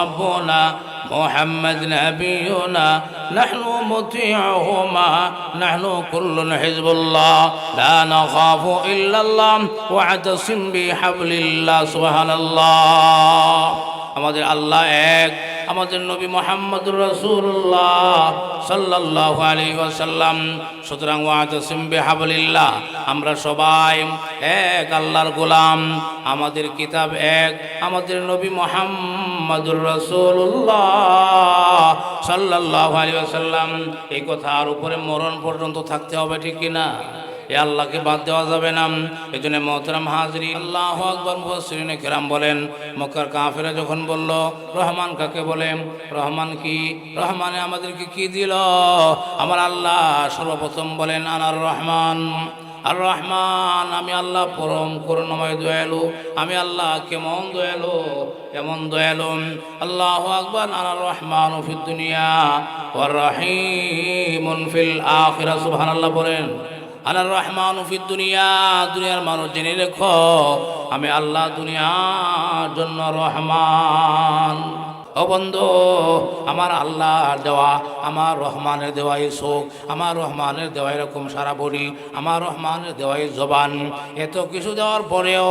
ربنا محمد نبينا نحن مطيعهما نحن كل حزب الله لا نخاف إلا الله واعتصم بحبل الله سبحان الله আমাদের আল্লাহ এক আমাদের নবী মুহাম্মদুর রাসূলুল্লাহ সাল্লাল্লাহু আলাইহি ওয়াসাল্লাম সুতরাং ওয়াতাসিম বিহাবলিল্লাহ আমরা সবাই এক আল্লাহর গোলাম আমাদের কিতাব এক আমাদের নবী মুহাম্মদুর রাসূলুল্লাহ সাল্লাল্লাহু আলাইহি ওয়াসাল্লাম এই কথার উপরে মরণ পর্যন্ত থাকতে হবে ঠিক কি না এ আল্লাহকে বাদ দেওয়া যাবে না এজন্য মোহতারাম হাজরিন আল্লাহু আকবার মুফাসসিরিনে কেরাম বলেন মক্কার কাফেররা যখন বলল রহমান কাকে বলে রহমান কি রহমানে আমাদেরকে কি দিল আমার আল্লাহ সর্বপ্রথম বলেন আনার রহমান আর রহমান আমি আল্লাহ পরম করুণাময় দয়ালু আমি আল্লাহ কেমন দয়ালু এমন দয়ালু আল্লাহু আকবার আনার রহমান ফিদ দুনিয়া ওয়ার রহিমুন ফিল আখিরাহ সুবহানাল্লাহ বলেন আনার রহমান ফিদ দুনিয়া দুনিয়ার মানুষ জেনে রেখো আমি আল্লাহ দুনিয়ার জন্য রহমান ও বন্ধু আমার আল্লাহর দেওয়া আমার রহমানের দেওয়া এই শোক আমার রহমানের দেওয়া এরকম সারা বলি আমার রহমানের দেওয়া এই জবান এত কিছু দেওয়ার পরেও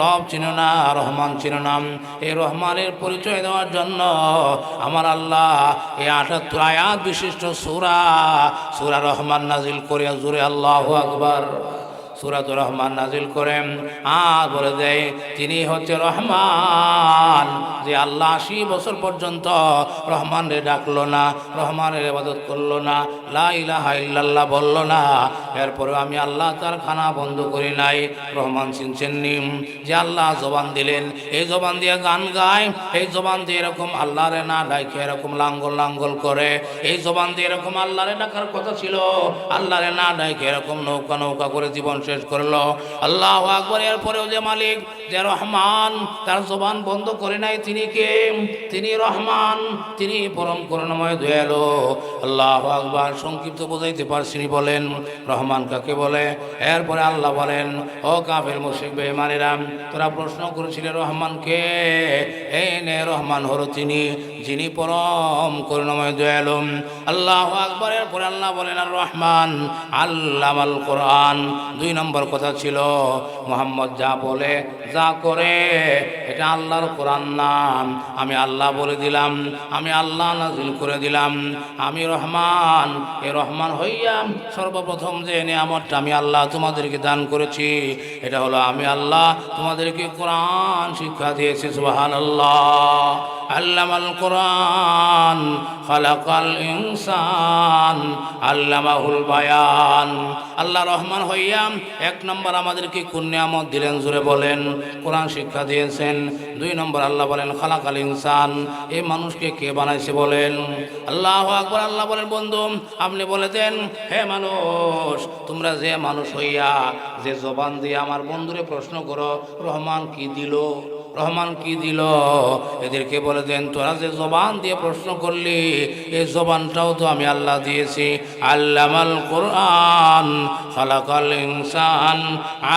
রব চিনো না রহমান চিনো না এই রহমানের পরিচয় দেওয়ার জন্য আমার আল্লাহ এই ৭৮ আয়াত বিশিষ্ট সূরা রহমান নাজিল করে জোরে আল্লাহু আকবার সূরাতুর রহমান নাজিল করেন আর বলে দেয় তিনি হচ্ছে রহমান যে আল্লাহ ৮০ বছর পর্যন্ত রহমানরে ডাকলো না রহমানের ইবাদত করলো না লা ইলাহা ইল্লাল্লাহ বলল না এরপরে আমি আল্লাহ তার খানা বন্ধ করি নাই রহমান চিনছেননি যে আল্লাহ জবান দিলেন এই জবান দিয়ে গান গায় এই জবান দিয়ে এরকম আল্লাহরে না ডাকে এরকম লাঙ্গল করে এই জবান দিয়ে এরকম আল্লাহরে ডাকার কথা ছিল আল্লাহরে না ডাকে এরকম নৌকা করে জীবন শেষ করলো আল্লাহু আকবার এরপরেও যে মালিক যে রহমান তার জবান বন্ধ করে নাই তিনি কে তিনি রহমান তিনি পরম করুণাময় দয়ালু আল্লাহু আকবার সংক্ষিপ্ত বোঝাইতে পারছিনি বলেন রহমান কাকে বলে এরপরে আল্লাহ বলেন ও কাফের মুশরিক বেঈমানেরা তোরা প্রশ্ন করেছিলে রহমান কে এই নে রহমান হলো তিনি যিনি পরম করুণাময় দয়ালু আল্লাহু আকবার এরপরে আল্লাহ বলেন আর রহমান আল্লামাল কোরআন ২ নম্বর কথা ছিল মুহাম্মদ যা বলে যা করে এটা আল্লাহর কোরআন নাম আমি আল্লাহ বলে দিলাম আমি আল্লাহ নাজিল করে দিলাম আমি রহমান এই রহমান হইয়া সর্বপ্রথম যে নিয়ামতটা আমি আল্লাহ তোমাদেরকে দান করেছি এটা হলো আমি আল্লাহ তোমাদেরকে কোরআন শিক্ষা দিয়েছি সুবহানাল্লাহ আল্লামাল কোরআন খালাকাল ইনসান আল্লামাহুল বায়ান আল্লাহ রহমান হইয়া ১ নম্বর আমাদেরকে কোন নিয়ামত দিলেন জোরে বলেন কোরআন শিক্ষা দিয়েছেন ২ নম্বর আল্লাহ বলেন খালাকাল ইনসান এই মানুষকে কে বানাইছে বলেন আল্লাহু আকবার আল্লাহ বলেন বন্ধু আপনি বলে দেন হে মানুষ তোমরা যে মানুষ হইয়া যে জবান দিয়ে আমার বন্ধুরে প্রশ্ন করো রহমান কি দিল রহমান কি দিল এদেরকে বলে দেন তোরা যে জবান দিয়ে প্রশ্ন করলি এই জবানটাও তো আমি আল্লাহ দিয়েছি আল্লামাল কোরআন খালাকাল ইনসান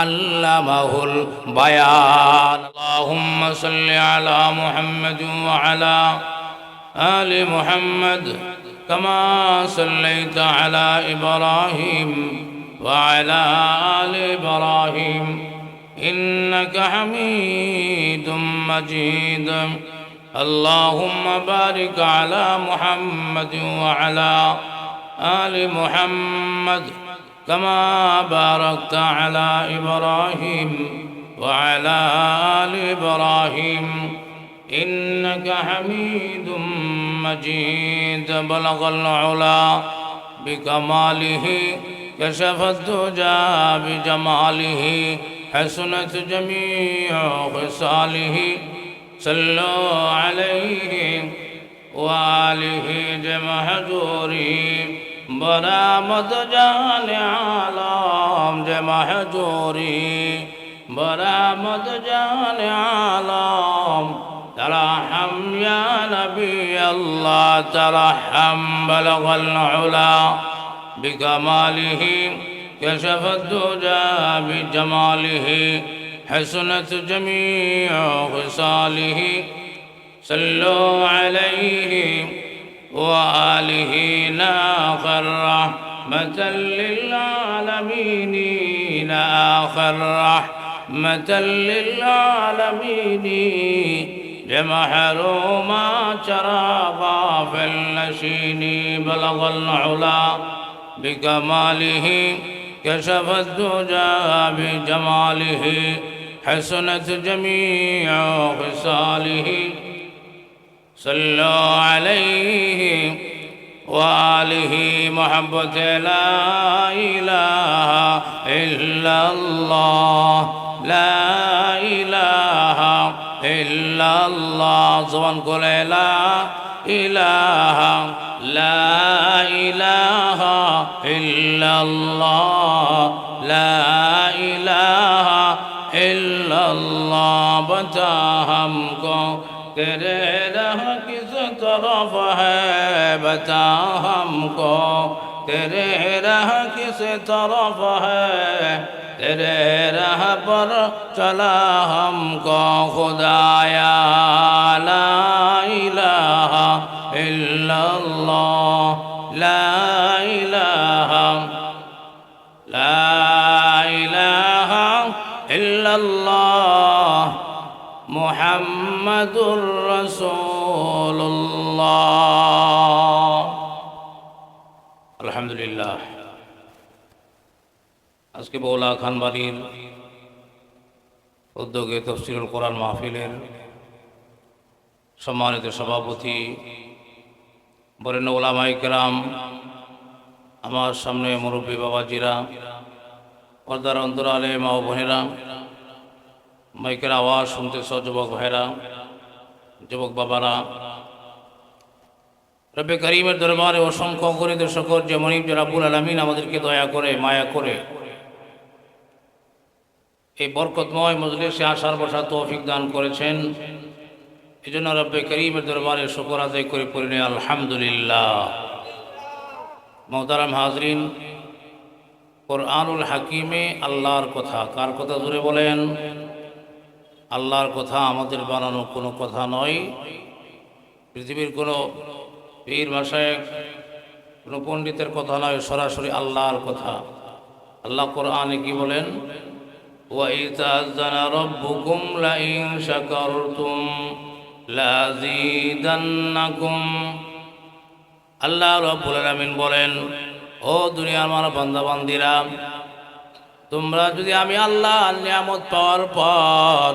আল্লামাহুল বায়ান আল্লাহুম্মা সাল্লি আলা মুহাম্মাদ ওয়া আলা আলি মুহাম্মাদ কামা সাল্লাইতা আলা ইব্রাহিম ওয়া আলা আলি ইব্রাহিম إنك حميد مجيد اللهم بارك على محمد وعلى آل محمد كما باركت على إبراهيم وعلى آل إبراهيم إنك حميد مجيد بلغ العلا بكماله كشف الدجى بجماله حسنت جميع خصاله صلوا عليه وآله جمع حضوره برآمد جان عالم جمع حضوره برآمد جان عالم ترحم يا نبي الله ترحم بلغ العلا بكماله كشف الدجى بجماله حسنت جميع خصاله صلوا عليه وآله آخر رحمة للعالمين آخر رحمة للعالمين لمحروما شراغا في النشين بلغ العلا بكماله كشف الدجى بجماله حسنت جميع خصاله صلوا عليه وآله محبة لا إله إلا الله لا إله إلا الله زبان قل لا إله لا إله إلا الله لا إله إلا الله بتا हमको तेरे राह किस तरफ है बता हमको तेरे राह किस तरफ है तेरे राह पर चला हमको खुदाया ला इलाहा इल्लल्लाह ला इलाहा इल्लल्लाह मुहम्मदुर रसूलुल्लाह আলহামদুলিল্লাহ। আজকে বৌলা খান বাড়ির উদ্যোগে তাফসীরুল কোরআন মাহফিলের সম্মানিত সভাপতি বরেণ্য উলামায়ে কেরাম, আমার সামনে মুরব্বী বাবাজিরা, পর্দার অন্তরালে মা ও বোনেরা, মাইকের আওয়াজ শুনতেছ যুবক ভাইরা, যুবক বাবারা, রব্বে করিমের দরবারে অসংখ্য গণিত শকর যে মনিব যে রাব্বুল আলামিন আমাদেরকে দয়া করে মায়া করে এই বরকতময় মজলিসে আসার বসার তৌফিক দান করেছেন। এই জন্য রব্বে করিমের দরবারে শুকর আদায় করে পড়ি আলহামদুলিল্লাহ। মোহতারাম হাজরিন, কোরআনুল হাকিমে আল্লাহর কথা, কার কথা জুড়ে বলেন? আল্লাহর কথা, আমাদের বানানো কোনো কথা নয়, পৃথিবীর কোনো পীর মাশায়েখ কোনো পণ্ডিতের কথা নয়, সরাসরি আল্লাহর কথা। আল্লাহ কোরআনে কি বলেন? وَإِذْ تَأَذَّنَ رَبُّكُمْ لَئِن شَكَرْتُمْ لَأَزِيدَنَّكُمْ। আল্লাহ রাব্বুল আলামিন বলেন, ও দুনিয়ার মানব বান্দাবান্দিরা, তোমরা যদি আমি আল্লাহ নিয়ামত পাওয়ার পর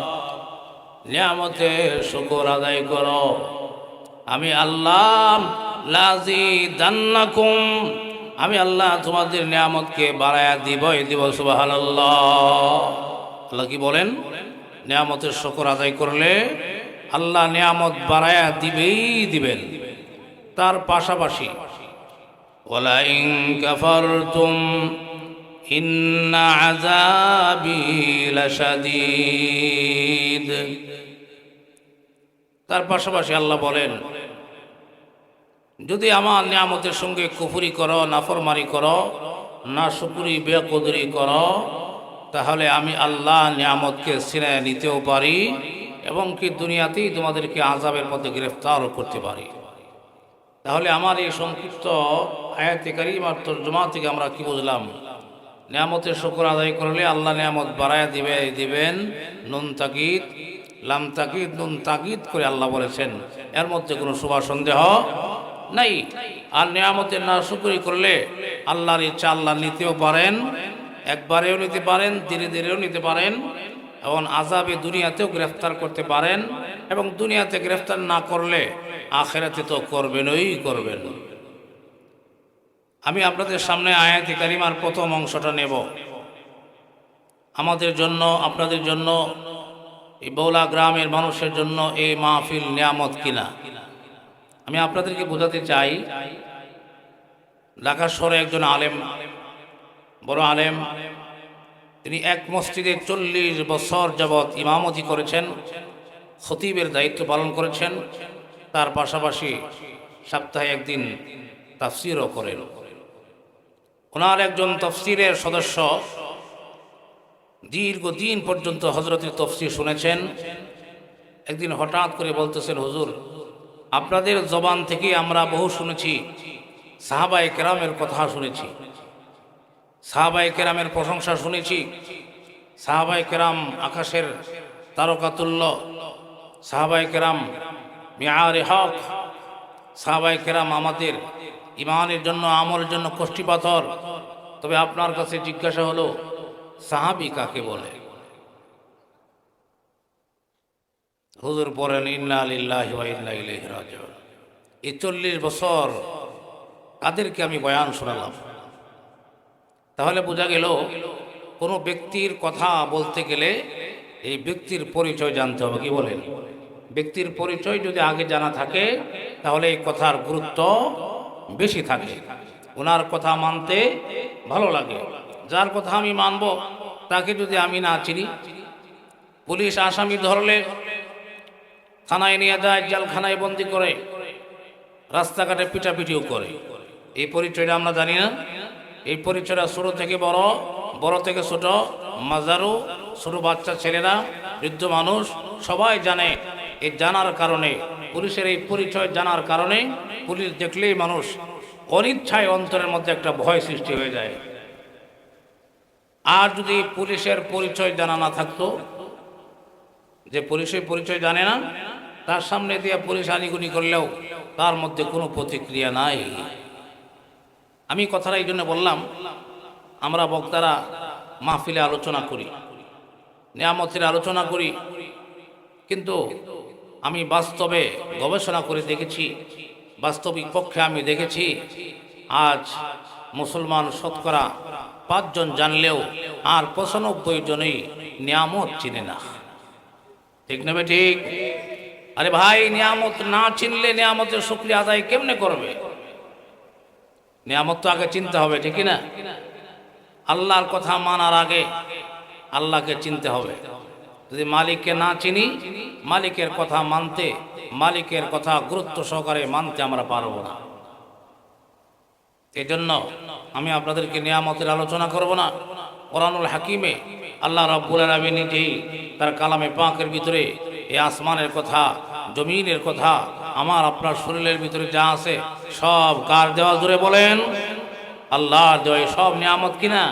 নিয়ামতের শুকর আদায় করো, আমি আল্লাহ লাযিদান্নাকুম, আমি আল্লাহ তোমাদের নিয়ামতকে বাড়ায়া দিব। সুবহানাল্লাহ। আল্লাহ কি বলেন? নিয়ামতের শুকর আদায় করলে আল্লাহ নিয়ামত বাড়ায়া দিবেন। তার পাশাপাশি ওয়ালা ইন কাফারতুম ইন্না আযাবি লাশাদীদ। তার পাশাপাশি আল্লাহ বলেন, যদি আমার নিয়ামতের সঙ্গে কুফরি করো, নাফরমানি করো, নাশুকরি বেকদরি করো, তাহলে আমি আল্লাহ নিয়ামতকে ছিনিয়ে নিতেও পারি এবং কি দুনিয়াতেই তোমাদেরকে আযাবের মধ্যে গ্রেফতারও করতে পারি। তাহলে আমার এই সংক্ষিপ্ত আয়াতে কারিমার তরজমা থেকে আমরা কি বুঝলাম? নিয়ামতের শুকর আদায় করলে আল্লাহ নিয়ামত বাড়ায়া দিবেন। নুন তাকিদ, লাম তাকিদ, নুন তাকিদ করে আল্লাহ বলেছেন, এর মধ্যে কোনো শুভা সন্দেহ নাই। আর নিয়ামতের না শুকরি করলে আল্লাহর ইচ্ছা আল্লাহ নিতেও পারেন, একবারেও নিতে পারেন, ধীরে ধীরেও নিতে পারেন, এবং আযাবে দুনিয়াতেও গ্রেফতার করতে পারেন, এবং দুনিয়াতে গ্রেফতার না করলে আখিরাতে তো করবেন। আমি আপনাদের সামনে আয়াতে কারিমার প্রথম অংশটা নেব। আমাদের জন্য, আপনাদের জন্য, এই বৌলা গ্রামের মানুষের জন্য এই মাহফিল নিয়ামত কিনা আমি আপনাদেরকে বোঝাতে চাই। ঢাকা শহরে একজন আলেম, বড় আলেম, তিনি এক মসজিদে 40 বছর যাবৎ ইমামতি করেছেন, খতিবের দায়িত্ব পালন করেছেন। তার পাশাপাশি সপ্তাহে একদিন তাফসিরও করেন। ওনার একজন তাফসিরের সদস্য দীর্ঘদিন পর্যন্ত হযরতের তাফসির শুনেছেন, একদিন হঠাৎ করে বলতেছেন, হুজুর আপনাদের জবান থেকে আমরা বহু শুনেছি, সাহাবায়ে কেরামের কথা শুনেছি, সাহাবায়ে কেরামের প্রশংসা শুনেছি, সাহাবায়ে কেরাম আকাশের তারকাতুল্য, সাহাবায়ে কেরাম মিয়ারে হক, সাহাবায়ে কেরাম আমাদের ইমানের জন্য আমলের জন্য কষ্টি পাথর। তবে আপনার কাছে জিজ্ঞাসা হলো, সাহাবী কাকে বলে? হুজুর পড়েন, ইন্না লিল্লাহি ওয়া ইন্না ইলাইহি রাজিউন। এই 40 বছর কাদেরকে আমি বয়ান শোনালাম? তাহলে বোঝা গেল, কোনো ব্যক্তির কথা বলতে গেলে এই ব্যক্তির পরিচয় জানতে হবে। কি বলেন? ব্যক্তির পরিচয় যদি আগে জানা থাকে তাহলে এই কথার গুরুত্ব বেশি থাকে, ওনার কথা মানতে ভালো লাগে। যার কথা আমি মানব তাকে যদি আমি না চিনি, পুলিশ আসামি ধরলে থানায় নিয়ে যায়, জেলখানায় বন্দি করে, রাস্তাঘাটে পিটাপিটিও করে, এই পরিচয়টা আমরা জানি না। এই পরিচয়টা ছোট থেকে বড়, বড় থেকে ছোট, মাজারু, ছোট বাচ্চা, ছেলেরা, বৃদ্ধ মানুষ সবাই জানে। এই জানার কারণে, পুলিশের এই পরিচয় জানার কারণে পুলিশ দেখলেই মানুষ অনিচ্ছায় অন্তরের মধ্যে একটা ভয় সৃষ্টি হয়ে যায়। আর যদি পুলিশের পরিচয় জানা না থাকতো, যে পুলিশের পরিচয় জানে না, তার সামনে দিয়ে পুলিশ আনিগুনি করলেও তার মধ্যে কোনো প্রতিক্রিয়া নাই। আমি কথাটা এই জন্য বললাম, আমরা বক্তারা মাহফিলে আলোচনা করি, নিয়ামতের আলোচনা করি, কিন্তু আমি বাস্তবে গবেষণা করে দেখেছি, বাস্তবিক পক্ষে আমি দেখেছি, আজ মুসলমান শতকরা 5 জন জানলেও আর 95 জনই নিয়ামত চিনে না। ঠিক নেবে? ঠিক? আরে ভাই, নিয়ামত না চিনলে নিয়ামতের শুকরিয়া আদায় কেমনে করবে? নিয়ামত তো আগে চিনতে হবে, ঠিক না? আল্লাহর কথা মানার আগে আল্লাহকে চিনতে হবে। যদি মালিককে না চিনি, মালিকের কথা মানতে, মালিকের কথা গুরুত্ব সহকারে মানতে আমরা পারব না। এই জন্য আমি আপনাদেরকে নিয়ামতের আলোচনা করব না। কোরআনুল হাকিমে আল্লাহ রাব্বুল আলামিন নিজেই তার কালামে পাকের ভিতরে এই আসমানের কথা, জমিনের কথা, আমার আপনার শরীরের ভিতরে যা আছে সব কার দেওয়া? জুড়ে বলেন, আল্লাহর দেওয়া। সব নিয়ামত কিনা?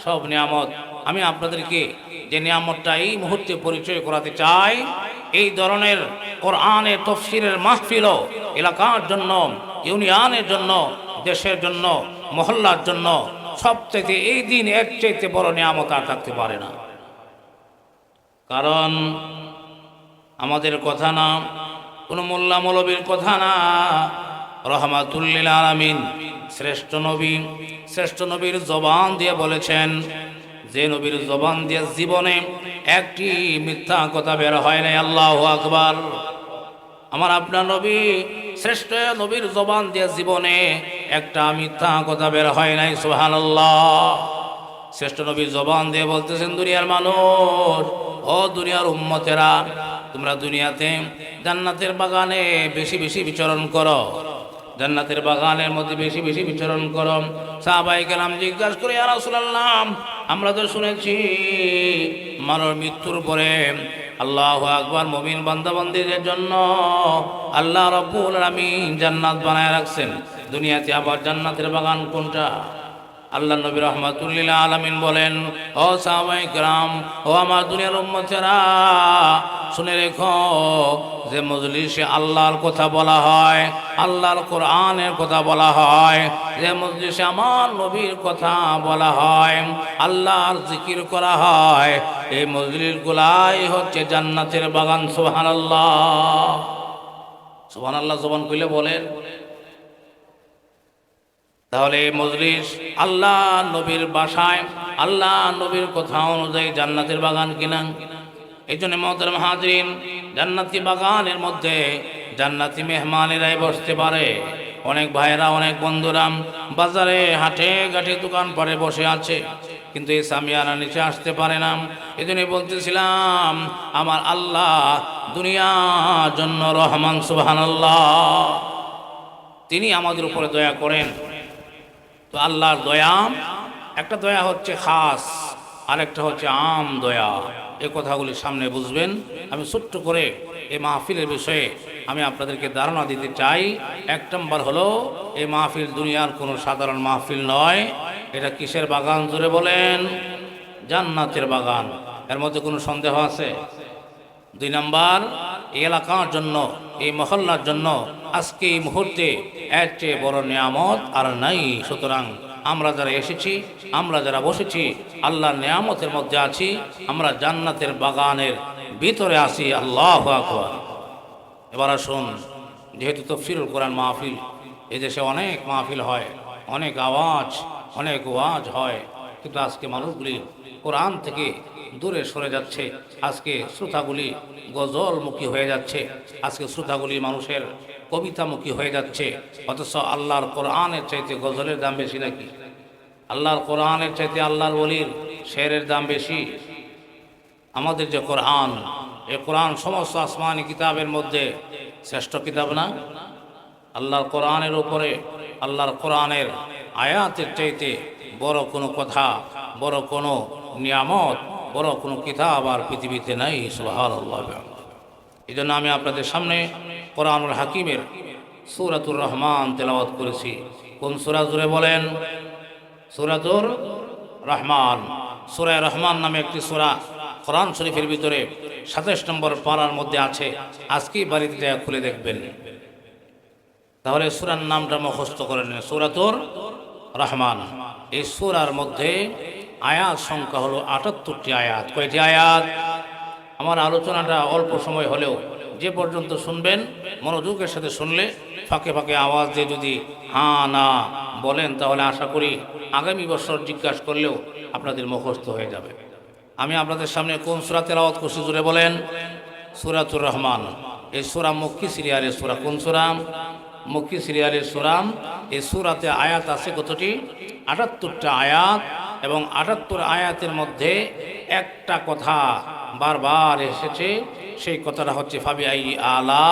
সব নিয়ামত। আমি আপনাদেরকে যে নিয়ামতটা এই মুহূর্তে পরিচয় করাতে চাই, এই ধরনের কোরআনের তাফসীরের মাহফিল এলাকার জন্য, ইউনিয়নের জন্য, দেশের জন্য, মহল্লার জন্য সবচেয়ে এই দিন এর চাইতে বড় নিয়ামত আর থাকতে পারে না। কারণ আমাদের কথা না, কোনো মোল্লা মৌলবীর কথা না, রহমাতুল লিল আলামিন শ্রেষ্ঠ নবী, শ্রেষ্ঠ নবীর জবান দিয়ে বলেছেন, যে নবীর জবান দিয়ে জীবনে একটি মিথ্যা কথা বের হয় নাই। আল্লাহু আকবার। আমার আপনার নবী, শ্রেষ্ঠ নবীর জবান দিয়ে জীবনে একটা মিথ্যা কথা বের হয় নাই। সুবহানাল্লাহ। শ্রেষ্ঠ নবীর জবান দিয়ে বলতেছেন, দুনিয়ার মানুষ, ও দুনিয়ার উম্মতেরা, তোমরা দুনিয়াতে জান্নাতের বাগানে বেশি বেশি বিচরণ করো, জান্নাতের বাগানের মধ্যে বেশি বেশি বিচরণ করো। সাহাবায়ে কেরাম জিজ্ঞাসা করে, ইয়া রাসূলুল্লাহ, আমরা তো শুনেছি মানুষ মৃত্যুর পরে আল্লাহু আকবার মুমিন বান্দাবান্দীদের জন্য আল্লাহ রাব্বুল আলামিন জান্নাত বানায় রাখছেন, দুনিয়াতে আবার জান্নাতের বাগান কোনটা? আল্লাহ নবী রাহমাতুল লিল আলামিন বলেন, ও সাহাবায়ে কেরাম, ও আমার দুনিয়ার উম্মতেরা, শুনে রেখো, যে মজলিসে আল্লাহর কথা বলা হয়, আল্লাহর কোরআনের কথা বলা হয়, যে মজলিসে আমার নবীর কথা বলা হয়, আল্লাহর জিকির করা হয়, এই মজলিসগুলাই হচ্ছে জান্নাতের বাগান। সুবহানাল্লাহ। সুবহানাল্লাহ জবান কইলে বলেন। তাহলে মজলিস আল্লাহ নবীর বাসায়, আল্লাহ নবীর কথা অনুযায়ী জান্নাতের বাগান কিনা? এই জন্য মুহতারাম হাজরিন, জান্নাতি বাগানের মধ্যে জান্নাতি মেহমানেরাই বসতে পারে। অনেক ভাইরা, অনেক বন্ধুরা বাজারে, হাটে ঘাটে, দোকান পাড়ে বসে আছে, কিন্তু এই সামিয়ানার নিচে আসতে পারে না। এই জন্য বলতেছিলাম, আমার আল্লাহ দুনিয়ার জন্য রহমান। সুবহানাল্লাহ। তিনি আমাদের উপরে দয়া করেন। তো আল্লাহর দয়া, একটা দয়া হচ্ছে খাস, আরেকটা হচ্ছে আম দয়া। এই কথাগুলি সামনে বুঝবেন। আমি ছোট্ট করে এই মাহফিলের বিষয়ে আমি আপনাদেরকে ধারণা দিতে চাই। এক নম্বর হলো, এই মাহফিল দুনিয়ার কোনো সাধারণ মাহফিল নয়। এটা কিসের বাগান জুড়ে বলেন? জান্নাতের বাগান। এর মধ্যে কোনো সন্দেহ আছে? দুই নাম্বার, এই এলাকার জন্য, এই মহল্লার জন্য আজকে এই মুহূর্তে এর চেয়ে বড় নিয়ামত আর নাই। সুতরাং আমরা যারা এসেছি, আমরা যারা বসেছি, আল্লাহর নিয়ামতের মধ্যে আছি, আমরা জান্নাতের বাগানের ভিতরে আছি। আল্লাহু আকবার। এবার আসুন, যেহেতু তাফসীরুল কোরআন মাহফিল, এদেশে অনেক মাহফিল হয়, অনেক আওয়াজ, অনেক ওয়াজ হয়, কিন্তু আজকে মানুষগুলি কোরআন থেকে দূরে সরে যাচ্ছে। আজকে শ্রোতাগুলি গজলমুখী হয়ে যাচ্ছে, আজকে শ্রোতাগুলি মানুষের কবিতামুখী হয়ে যাচ্ছে। অথচ আল্লাহর কোরআনের চাইতে গজলের দাম বেশি নাকি? আল্লাহর কোরআনের চাইতে আল্লাহর ওলির শেরের দাম বেশি? আমাদের যে কোরআন, এই কোরআন সমস্ত আসমানি কিতাবের মধ্যে শ্রেষ্ঠ কিতাব না? আল্লাহর কোরআনের উপরে, আল্লাহর কোরআনের আয়াতের চাইতে বড় কোনো কথা, বড় কোনো নিয়ামত, বড় কোনো কিতাব আর পৃথিবীতে নাই। সুবহানাল্লাহ। এই জন্য আমি আপনাদের সামনে কোরআনুল হাকিমের সূরাতুর রহমান তেলাওয়াত করেছি। কোন সূরা জুড়ে বলেন? সূরাতুর রহমান। সূরা রহমান নামে একটি সূরা কোরআন শরীফের ভিতরে 27 নম্বর পারার মধ্যে আছে। আজকেই বাড়িতে যা খুলে দেখবেন, তাহলে সূরার নামটা মুখস্থ করে নেন, সূরাতুর রহমান। এই সূরার মধ্যে আয়াত সংখ্যা হলো 78টি আয়াত। কয়টি আয়াত? আমার আলোচনাটা অল্প সময় হলেও যে পর্যন্ত শুনবেন, মনোযোগের সাথে শুনলে, ফাঁকে ফাঁকে আওয়াজ দিয়ে যদি হ্যাঁ না বলেন, তাহলে আশা করি আগামী বছর জিজ্ঞাসা করলেও আপনাদের মুখস্থ হয়ে যাবে। আমি আপনাদের সামনে কোন সূরা তেলাওয়াত করছি জুড়ে বলেন? সূরাতুর রহমান। এই সূরা মক্কি সিরিয়ালের সূরা। কোন সূরা? মক্কি সিরিয়ালের সূরা। এই সূরাতে আয়াত আছে কতটি? 78টা আয়াত। এবং 78 আয়াতের মধ্যে একটা কথা বারবার এসেছে, সেই কথাটা হচ্ছে ফাবি আই আলা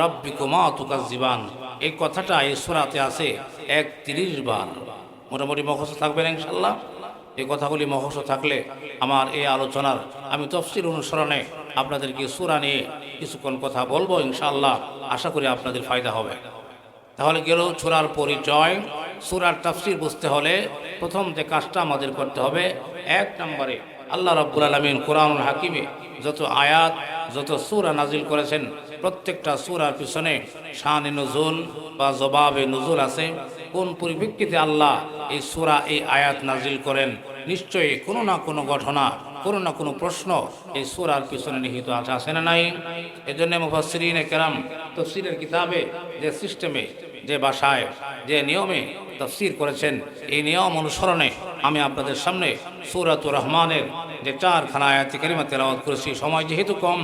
রাব্বিকুমা তুকাজ্জিবান। এই কথাটা এই সূরাতে আছে 31 বার। মোটামুটি মুখস্থ থাকবেন ইনশাআল্লাহ। এই কথাগুলি মুখস্থ থাকলে আমার এই আলোচনার, আমি তাফসীর অনুসরণে আপনাদেরকে সূরা নিয়ে কিছুক্ষণ কথা বলবো ইনশাআল্লাহ। আশা করি আপনাদের ফায়দা হবে। তাহলে গেল সূরার পরিচয়। সূরার তাফসীর বুঝতে হলে প্রথম যে কাজটা আমাদের করতে হবে, এক নম্বরে আল্লাহ রাব্বুল আলামিন কোরআনুল হাকিমে যত আয়াত, যত সূরা নাজিল করেছেন, প্রত্যেকটা সূরার পিছনে শান-ই নুজুল বা জবাবে নুজুল আছে। কোন পরিপ্রেক্ষিতে আল্লাহ এই সূরা, এই আয়াত নাজিল করেন, নিশ্চয়ই কোনো না কোনো ঘটনা, কোনো না কোনো প্রশ্ন এই সূরার পিছনে নিহিত আছে না নাই? এজন্য মুফাসসিরিনে কেরাম তাফসীরের কিতাবে যে সিস্টেমে, যে ভাষায়, যে নিয়মে তাফসীর করেছেন, এই নিয়ম অনুসরণে আমি আপনাদের সামনে সূরাতুর রহমানের যে 4খানা আয়াতে কারিমা তেলাওয়াত করেছি। সময় যেহেতু কম,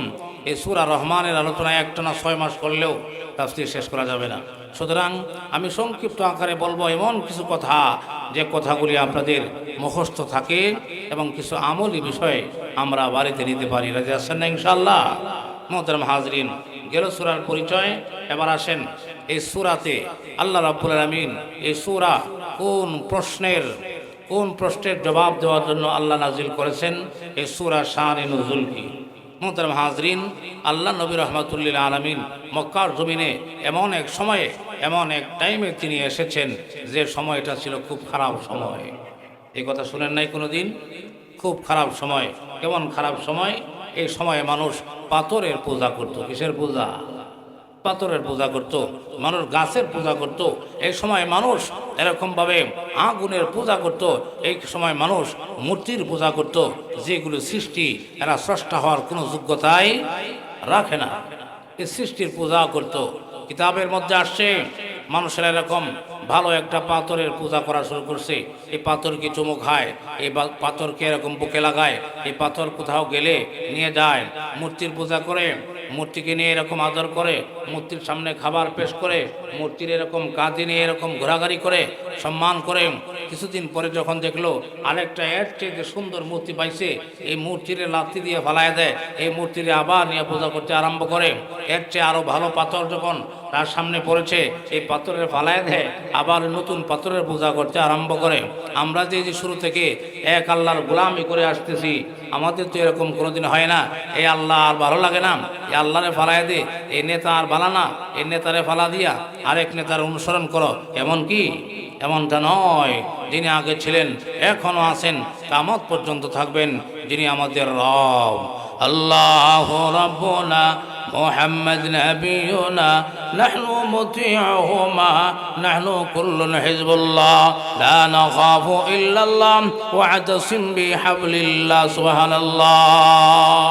এই সূরা রহমানের আলোচনায় একটানা 6 মাস করলেও তাফসীর শেষ করা যাবে না। সুতরাং আমি সংক্ষিপ্ত আকারে বলবো এমন কিছু কথা, যে কথাগুলি আপনাদের মুখস্থ থাকে এবং কিছু আমলি বিষয়ে আমরা বাড়িতে নিতে পারি। রাজি আছেন না ইনশাআল্লাহ? মুহতারাম হাজরিন, গেল সূরার পরিচয়। এবার আসেন এই সূরাতে আল্লাহ রাব্বুল আলামিন এই সূরা কোন প্রশ্নের জবাব দেওয়ার জন্য আল্লাহ নাজিল করেছেন। এই সূরা শান-ই নুজুল কি? মুহতারাম হাজরিন, আল্লাহ নবী রাহমাতুল লিল আলামিন মক্কার জমিনে এমন এক সময়ে, এমন এক টাইমে তিনি এসেছেন, যে সময়টা ছিল খুব খারাপ সময়। এই কথা শুনেন নাই কোনোদিন? খুব খারাপ সময়। কেমন খারাপ সময়? এই সময়ে মানুষ পাথরের পূজা করত। কিসের পূজা? পাথরের পূজা করত, মানুষ গাছের পূজা করত। এই সময় মানুষ এরকমভাবে আগুনের পূজা করত। এই সময় মানুষ মূর্তির পূজা করত, যেগুলো সৃষ্টি, এরা স্রষ্টা হওয়ার কোনো যোগ্যতাই রাখে না। এই সৃষ্টির পূজা করত। কিতাবের মধ্যে আসছে মানুষেরা এরকম ভালো একটা পাথরের পূজা করা শুরু করছে। এই পাথরকে চুমু খায়, এই পাথরকে এরকম বুকে লাগায়, এই পাথর কোথাও গেলে নিয়ে যায়, মূর্তির পূজা করে, মূর্তিকে নিয়ে এরকম আদর করে, মূর্তির সামনে খাবার পেশ করে, মূর্তির এরকম কাঁধে নিয়ে এরকম ঘোরাঘুরি করে, সম্মান করে। কিছুদিন পরে যখন দেখলো আরেকটা এর চেয়ে সুন্দর মূর্তি পাইছে, এই মূর্তিরে লাথি দিয়ে ফালায় দেয়, এই মূর্তিরে আবার নিয়ে পূজা করতে আরম্ভ করে। এর চেয়ে আরো ভালো পাথর যখন তার সামনে পড়েছে, এই পাথরের ফালায় দেয়, আবার নতুন পাথরের পূজা করতে আরম্ভ করে। আমরা যে শুরু থেকে এক আল্লাহর গোলামি করে আসতেছি, আমাদের তো এরকম কোনোদিন হয় না। এই আল্লাহ আর ভালো লাগে না, এই আল্লাহরে ফালাই দে, এই নেতা আর বালা না, এই নেতারে ফালা দিয়া আরেক নেতার অনুসরণ করো, এমন কি? এমনটা নয়। যিনি আগে ছিলেন, এখনো আছেন, কিয়ামত পর্যন্ত থাকবেন, যিনি আমাদের রব। আল্লাহ রাব্বুনা মুহাম্মদ নবিয়ুনা নাহনু মুতিউহুমা নাহনু কুল্লুন হিজবুল্লাহ লা নাখাফু ইল্লাল্লাহ ওয়া'তাসিম বিহাবলিল্লাহ। সুবহানাল্লাহ।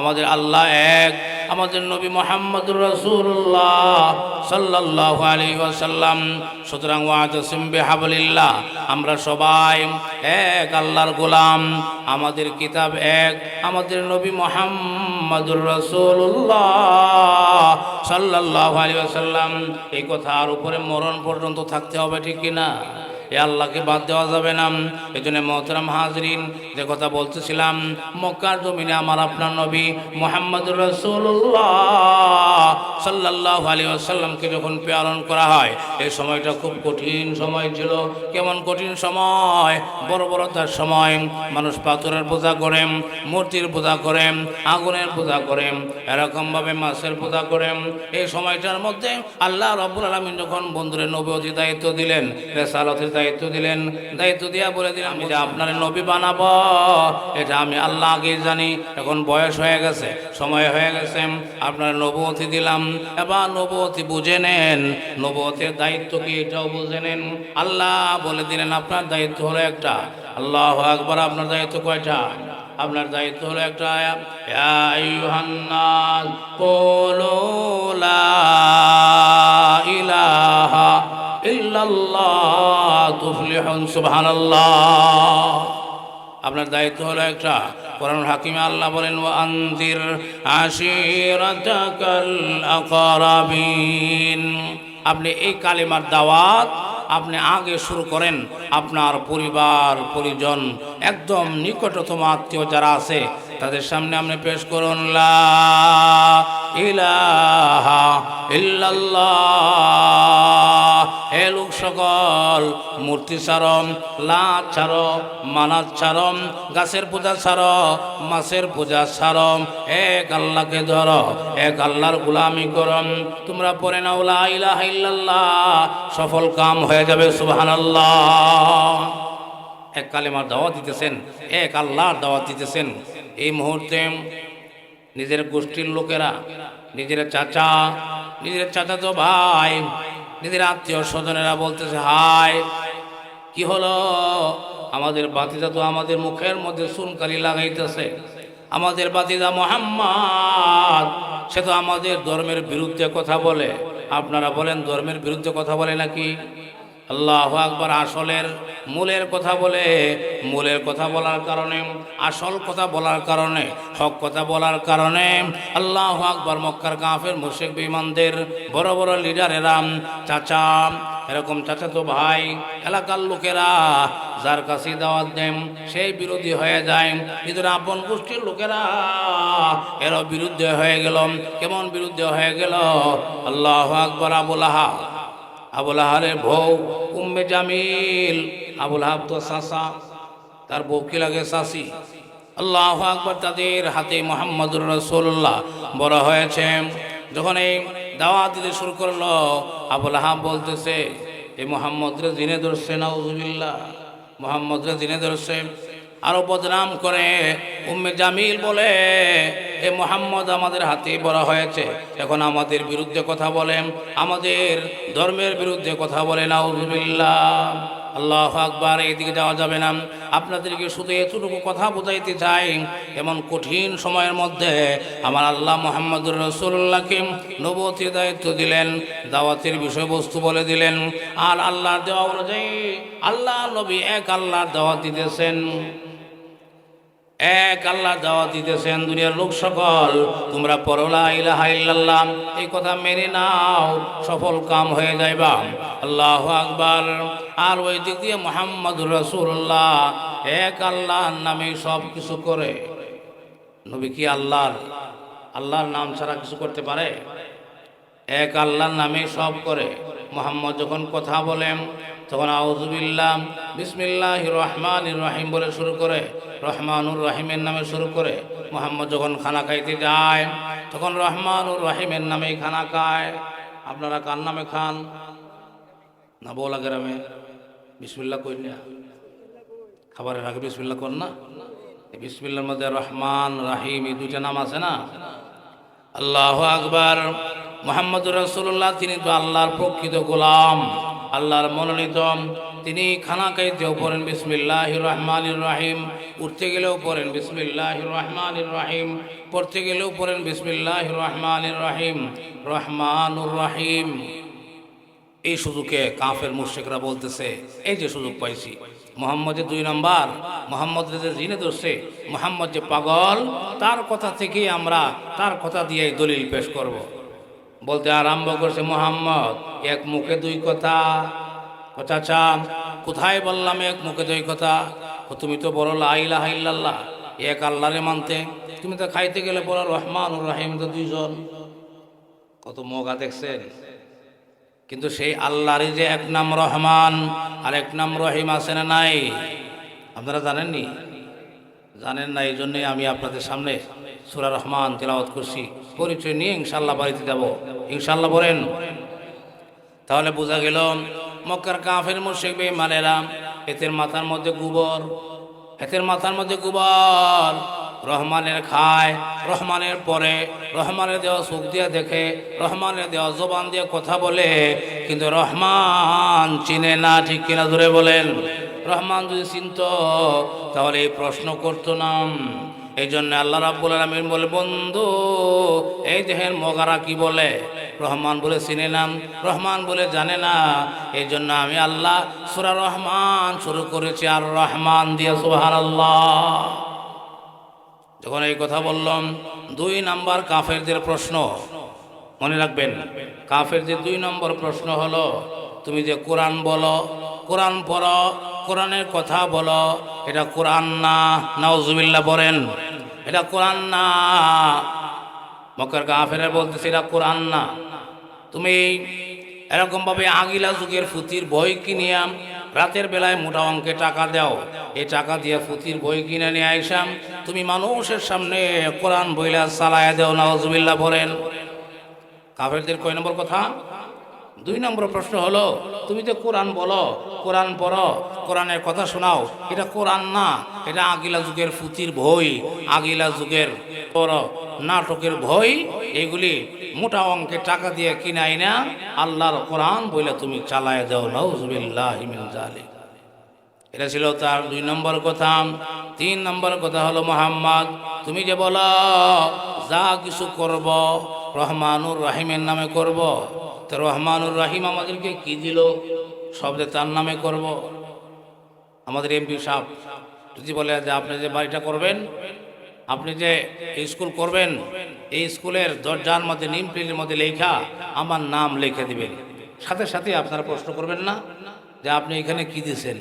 আমাদের আল্লাহ এক, আমাদের নবী মুহাম্মদুর রাসূলুল্লাহ সাল্লাল্লাহু আলাইহি ওয়াসাল্লাম। সুতরাং ওয়া'তাসিম বিহাবলিল্লাহ, আমরা সবাই এক আল্লাহর গোলাম, আমাদের কিতাব এক, আমাদের নবী মুহাম্মদুর রাসূলুল্লাহ সাল্লাল্লাহু আলাইহি ওয়াসাল্লাম। এই কথার উপরে মরণ পর্যন্ত থাকতে হবে, ঠিক কি না? এ আল্লাহকে বাদ দেওয়া যাবে না। এই জন্য মোহতারাম হাজরিন, যে কথা বলতেছিলাম, মক্কার জমিনে আমার আপনার নবী মুহাম্মদুর রাসূলুল্লাহ সাল্লাল্লাহু আলাইহি ওয়াসাল্লামকে যখন প্রেরণ করা হয়, এই সময়টা খুব কঠিন সময় ছিল। কেমন কঠিন সময়? বর্বরতার সময়। মানুষ পাথরের পূজা করে, মূর্তির পূজা করে, আগুনের পূজা করে, এরকমভাবে মাছের পূজা করে। এই সময়টার মধ্যে আল্লাহ রাব্বুল আলামিন যখন বন্ধুরে নবুয়তির দায়িত্ব দিলেন, রিসালাতের দায়িত্ব দিলেন, দায়িত্ব দিয়া বলে দিলাম, আমি যে আপনার নবী বানাবো, এটা আমি আল্লাহ আগেই জানি। এখন বয়স হয়ে গেছে, সময় হয়ে গেছে, আপনার নবুয়তি দিলাম, এবার নবুয়তি বুঝে নেন, নবুয়তের দায়িত্ব কি এটাও বুঝে নেন। আল্লাহ বলে দিলেন, আপনার দায়িত্ব হলো একটা। আল্লাহু আকবার। আপনার দায়িত্ব কয়টা? আপনার দায়িত্ব হলো একটা। ইয়া আইয়ুহান নাস কুলু লা ইলাহা ইল্লাল্লাহ তুফলিহুন। সুবহানাল্লাহ। আপনার দায়িত্ব হলো একটা। কোরআন হাকিমে আল্লাহ বলেন, ওয়া আনজির আশিরাতাকাল আকরাবিন। আপনি এই কালিমার দাওয়াত আপনি আগে শুরু করেন, আপনার পরিবার পরিজন, একদম নিকটতম আত্মীয় যারা আছে তাদের সামনে আপনি পেশ করুন, লা ইলাহা ইল্লাল্লাহ। হে লোক সকল, মূর্তি ছাড়ো, লাত ছাড়ো, মানাত ছাড়ো, গাছের পূজা ছাড়ো, মাছের পূজা ছাড়ো, এক আল্লাহকে ধরো, এক আল্লাহর গোলামি করো। তোমরা পড়ে নাও লা ইলাহা ইল্লাল্লাহ, সফল কাম হয়ে যাবে। সুবহানাল্লাহ। এক কালেমার দাওয়াত দিতেছেন, এক আল্লাহর দাওয়াত দিতেছেন। এই মুহূর্তে নিজের গোষ্ঠীর লোকেরা, নিজের চাচা, নিজের চাচাতো ভাই, নিজের আত্মীয় স্বজনেরা বলতেছে, হায় কি হলো, আমাদের বাতিদা তো আমাদের মুখের মধ্যে চুনকালি লাগাইতেছে, আমাদের বাতিদা মুহাম্মদ সে তো আমাদের ধর্মের বিরুদ্ধে কথা বলে। আপনারা বলেন ধর্মের বিরুদ্ধে কথা বলে নাকি? আল্লাহু আকবার। আসলের মূলের কথা বলে, মূলের কথা বলার কারণে, আসল কথা বলার কারণে, হক কথা বলার কারণে আল্লাহু আকবার। মক্কার কাফের মুশরিক বেঈমানদের বড় বড় লিডারেরা, চাচা, এরকম চাচাতো ভাই, এলাকার লোকেরা যার কাছে দাওয়াত দেন সেই বিরোধী হয়ে যায়। নিজের আপন গোষ্ঠীর লোকেরা এরা বিরুদ্ধে হয়ে গেল। কেমন বিরুদ্ধে হয়ে গেল? আল্লাহু আকবার। আবুল আহারের বউ উম্মে জামিল, আবুল আহাব তো চাচা, তার বউ কি লাগে চাচি। আল্লাহু আকবার। তাদের হাতে মুহাম্মদুর রাসূলুল্লাহ বড় হয়েছে। যখন এই দাওয়াত দিতে শুরু করলো, আবুল আহাব বলতেছে, এই মুহাম্মদরে জিনে ধরছে, নাউযুবিল্লাহ, মুহাম্মদরে জিনে ধরছে। আরো বদনাম করে উম্মে জামিল বলে, এ মুহাম্মদ আমাদের হাতে বড় হয়েছে, এখন আমাদের বিরুদ্ধে কথা বলেন, আমাদের ধর্মের বিরুদ্ধে কথা বলে, নাউযুবিল্লাহ। আল্লাহু আকবার। এদিকে যাওয়া যাবে না। আপনাদেরকে শুধু এতটুকু কথা বোঝাইতে চাই, এমন কঠিন সময়ের মধ্যে আমার আল্লাহ মুহাম্মদুর রাসূলুল্লাহকে নবুয়তের দায়িত্ব দিলেন, দাওয়াতের বিষয়বস্তু বলে দিলেন। আর আল্লাহর দেওয়া অনুযায়ী আল্লাহ নবী এক আল্লাহর দাওয়াত দিতেছেন, এক আল্লাহ দাওয়াত দিতেছেন। দুনিয়ার লোক সকল, তোমরা পড়ো লা ইলাহা ইল্লাল্লাহ, এই কথা মেনে নাও, সফল কাম হয়ে যাইবা। আল্লাহু আকবার। আর ওই দিক দিয়ে মুহাম্মদুর রাসূলুল্লাহ এক আল্লাহর নামে সব কিছু করে। নবী কি আল্লাহর নাম ছাড়া কিছু করতে পারে? এক আল্লাহর নামে সব করে। মুহাম্মদ যখন কথা বলেন তখন আউযুবিল্লাহ বিসমিল্লাহির রহমানির রহিম বলে শুরু করে, রহমানুর রহিমের নামে শুরু করে। মুহাম্মদ যখন খানা খাইতে যায় তখন রহমানুর রহিমের নামে খানা খায়। আপনারা কার নামে খান? না বলা গ্রামে বিসমিল্লাহ কই না, খাবারের আগে বিসমিল্লাহ কর না। এই বিসমিল্লার মধ্যে রহমান রাহিম এই দুইটা নাম আছে না। আল্লাহু আকবার। মুহাম্মদুর রাসূলুল্লাহ তিনি তো আল্লাহর প্রকৃত গোলাম, আল্লাহর মনোনীত। তিনি খানা খাইতেও পড়েন বিসমিল্লাহির রহমানির রহিম, উঠতে গেলেও পড়েন বিসমিল্লাহির রহমানির রহিম, পড়তে গেলেও পড়েন বিসমিল্লাহির রহমানির রহিম। রহমানুর রহিম এই সুযোগে কাফের মুশরিকরা বলতেছে এই যে সুযোগ পাইছি, মুহাম্মদ যে 2 নম্বর, মুহাম্মদ যে জিনে ধরছে, মুহাম্মদ যে পাগল, তার কথা থেকেই আমরা তার কথা দিয়েই দলিল পেশ করব। বলতে আরম্ভ করছে মুহাম্মদ এক মুখে 2 কথা। চাচা কোথায় বললাম এক মুখে 2 কথা? তুমি তো বড় লা ইলাহা ইল্লাল্লাহ, এক আল্লাহরে মানতে, তুমি তো খাইতে গেলে বড় রহমানুর রহিম তো 2 জন। কত মগা দেখছেন। কিন্তু সেই আল্লাহরই যে এক নাম রহমান আর এক নাম রহিম আছে না নাই? আপনারা জানেননি? জানেন না, এই জন্যই আমি আপনাদের সামনে সূরা রহমান তেলাওয়াত করছি। পরিচয় নিয়ে ইনশাআল্লাহ বাড়িতে যাব, ইনশাআল্লাহ বলেন। তাহলে বোঝা গেল মক্কার কাফের মুশরিক বেঈমানেরা এদের মাথার মধ্যে গোবর, এদের মাথার মধ্যে গোবর। রহমানের খায়, রহমানের পরে, রহমানের দেওয়া চোখ দিয়ে দেখে, রহমানের দেওয়া জবান দিয়ে কথা বলে, কিন্তু রহমান চিনে না। ঠিক কিনা ধরে বলেন? রহমান যদি চিনত তাহলে এই প্রশ্ন করতো না। এই জন্য আল্লাহ রাব্বুল আলামিন বলে, বন্ধু এই দেহের মগারা কি বলে? রহমান বলে চিনে না, রহমান বলে জানে না। এই জন্য আমি আল্লাহ সূরা রহমান শুরু করেছি আর রহমান দিয়ে। সুবহানাল্লাহ। যখন এই কথা বললাম, 2 নম্বর কাফেরদের প্রশ্ন মনে রাখবেন। কাফেরদের 2 নম্বর প্রশ্ন হলো, তুমি যে কোরআন বলো, কোরআন পড়ো, কোরআনের কথা বলো, এটা কোরআন না। নাউজুবিল্লাহ বলেন, এটা কোরআন না। মক্কার কাফেররা বলতেছে এটা কোরআন না। তুমি এরকমভাবে আগিলা যুগের ফুতির বই কিনিয়াম, রাতের বেলায় মোটা অঙ্কে টাকা দাও, এই টাকা দিয়ে ফুতির বই কিনে নিয়ে আইসাম, তুমি মানুষের সামনে কোরআন বইলা চালায়া দেও। নাউজুবিল্লাহ বলেন। কাফেরদের কয় নম্বর কথা? 2 নম্বর প্রশ্ন হলো, তুমি যে কোরআন বলো, কোরআন পড়ো, কোরআনের কথা শোনাও, এটা কোরআন না, এটা আগিলা যুগের ফুতির বই, আগিলা যুগের বড় নাটকের বই। এগুলি মোটা অঙ্কে টাকা দিয়ে কিনাই না, আল্লাহর কোরআন বইলে তুমি চালায় দাও। নাউজুবিল্লাহি মিন যালিক। এটা ছিল তার 2 নম্বর কথা। 3 নম্বর কথা হলো, মুহাম্মদ তুমি যে বলো যা কিছু করব রহমানুর রহিমের নামে করব, তো রহমানুর রহিম আমাদেরকে কি দিল? শব্দে তার নামে করব। আমাদের এমপি সাহেব যদি বলে যে আপনি যে বাড়িটা করবেন, আপনি যে স্কুল করবেন, এই স্কুলের দরজার মধ্যে নেম প্লেটের মধ্যে লেখা আমার নাম লিখে দিবেন, সাথে সাথে আপনারা প্রশ্ন করবেন না যে আপনি এখানে কি দিয়েছেন,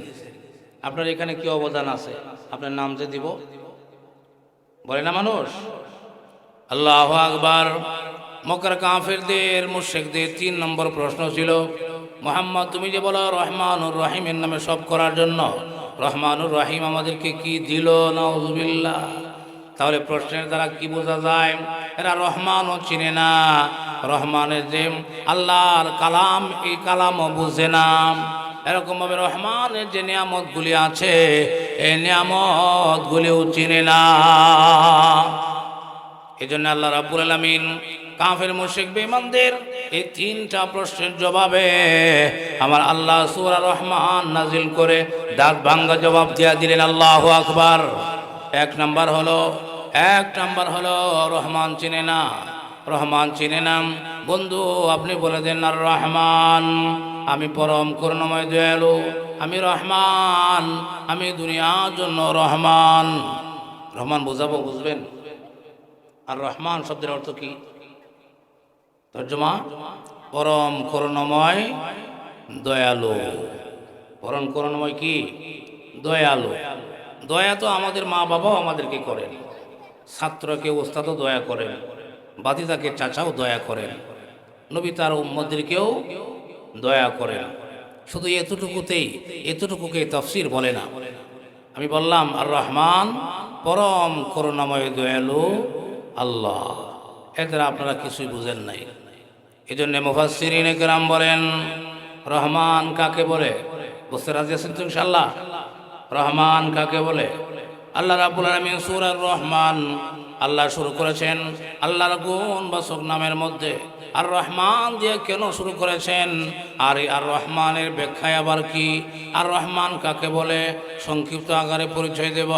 আপনার এখানে কি অবদান আছে, আপনার নাম যে দিব, বলে না মানুষ? আল্লাহু আকবার। মক্কার কাফেরদের মুশরিকদের 3 নম্বর প্রশ্ন ছিল, মুহাম্মদ তুমি যে বলো রহমানুর রহিমের নামে সব করার জন্য, রহমানুর রহিম আমাদেরকে কি দিল? নাউজুবিল্লাহ। তাহলে প্রশ্নের দ্বারা কি বোঝা যায়? এরা রহমানও চিনে না, রহমানের যে আল্লাহর কালাম, এই কালামও বুঝে না। এরকমভাবে রহমানের যে নিয়ামতগুলি আছে, এই নিয়ামতগুলিও চিনে না। এই জন্য আল্লাহ রাব্বুল আলামিন কাফের মুশরিক বেঈমানদের এই 3টা প্রশ্নের জবাবে আমার আল্লাহ সূরা রহমান নাজিল করে দাঁত ভাঙ্গা জবাব দিয়া দিলেন। আল্লাহু আকবার। 1 নম্বর হলো রহমান চিনে না, রহমান চিনে না। বন্ধু আপনি বলে দেন আর রহমান, আমি পরম করুণাময় দয়ালু, আমি রহমান, আমি দুনিয়ার জন্য রহমান। রহমান বোঝাবো, বুঝবেন? আর রহমান শব্দের অর্থ কি? তর্জমা পরম করুণাময় দয়ালু। পরম করুণাময় কি? দয়ালু। দয়া তো আমাদের মা বাবাও আমাদেরকে করেন, ছাত্রকে ওস্তাদও দয়া করেন, বাতিদাকে চাচাও দয়া করেন, নবী তার উম্মতদেরকেও দয়া করেন। শুধু এতটুকুকে তাফসীর বলে না। আমি বললাম আর রহমান পরম করুণাময় দয়ালু আল্লাহ। এদের আপনারা কিছুই বুঝেন নাই। এই জন্য মুফাসসিরিনে কেরাম বলেন রহমান কাকে বলে? বুঝতে রাজি আছেন তো ইনশাআল্লাহ? রহমান কাকে বলে? আল্লাহ রাব্বুল আলামিন সূরা রহমান আল্লাহ শুরু করেছেন আল্লাহর গুণবাচক নামের মধ্যে আর রহমান দিয়ে কেন শুরু করেছেন? আর এই আর রহমানের ব্যাখ্যায় আবার কি? আর রহমান কাকে বলে সংক্ষিপ্ত আকারে পরিচয় দেব।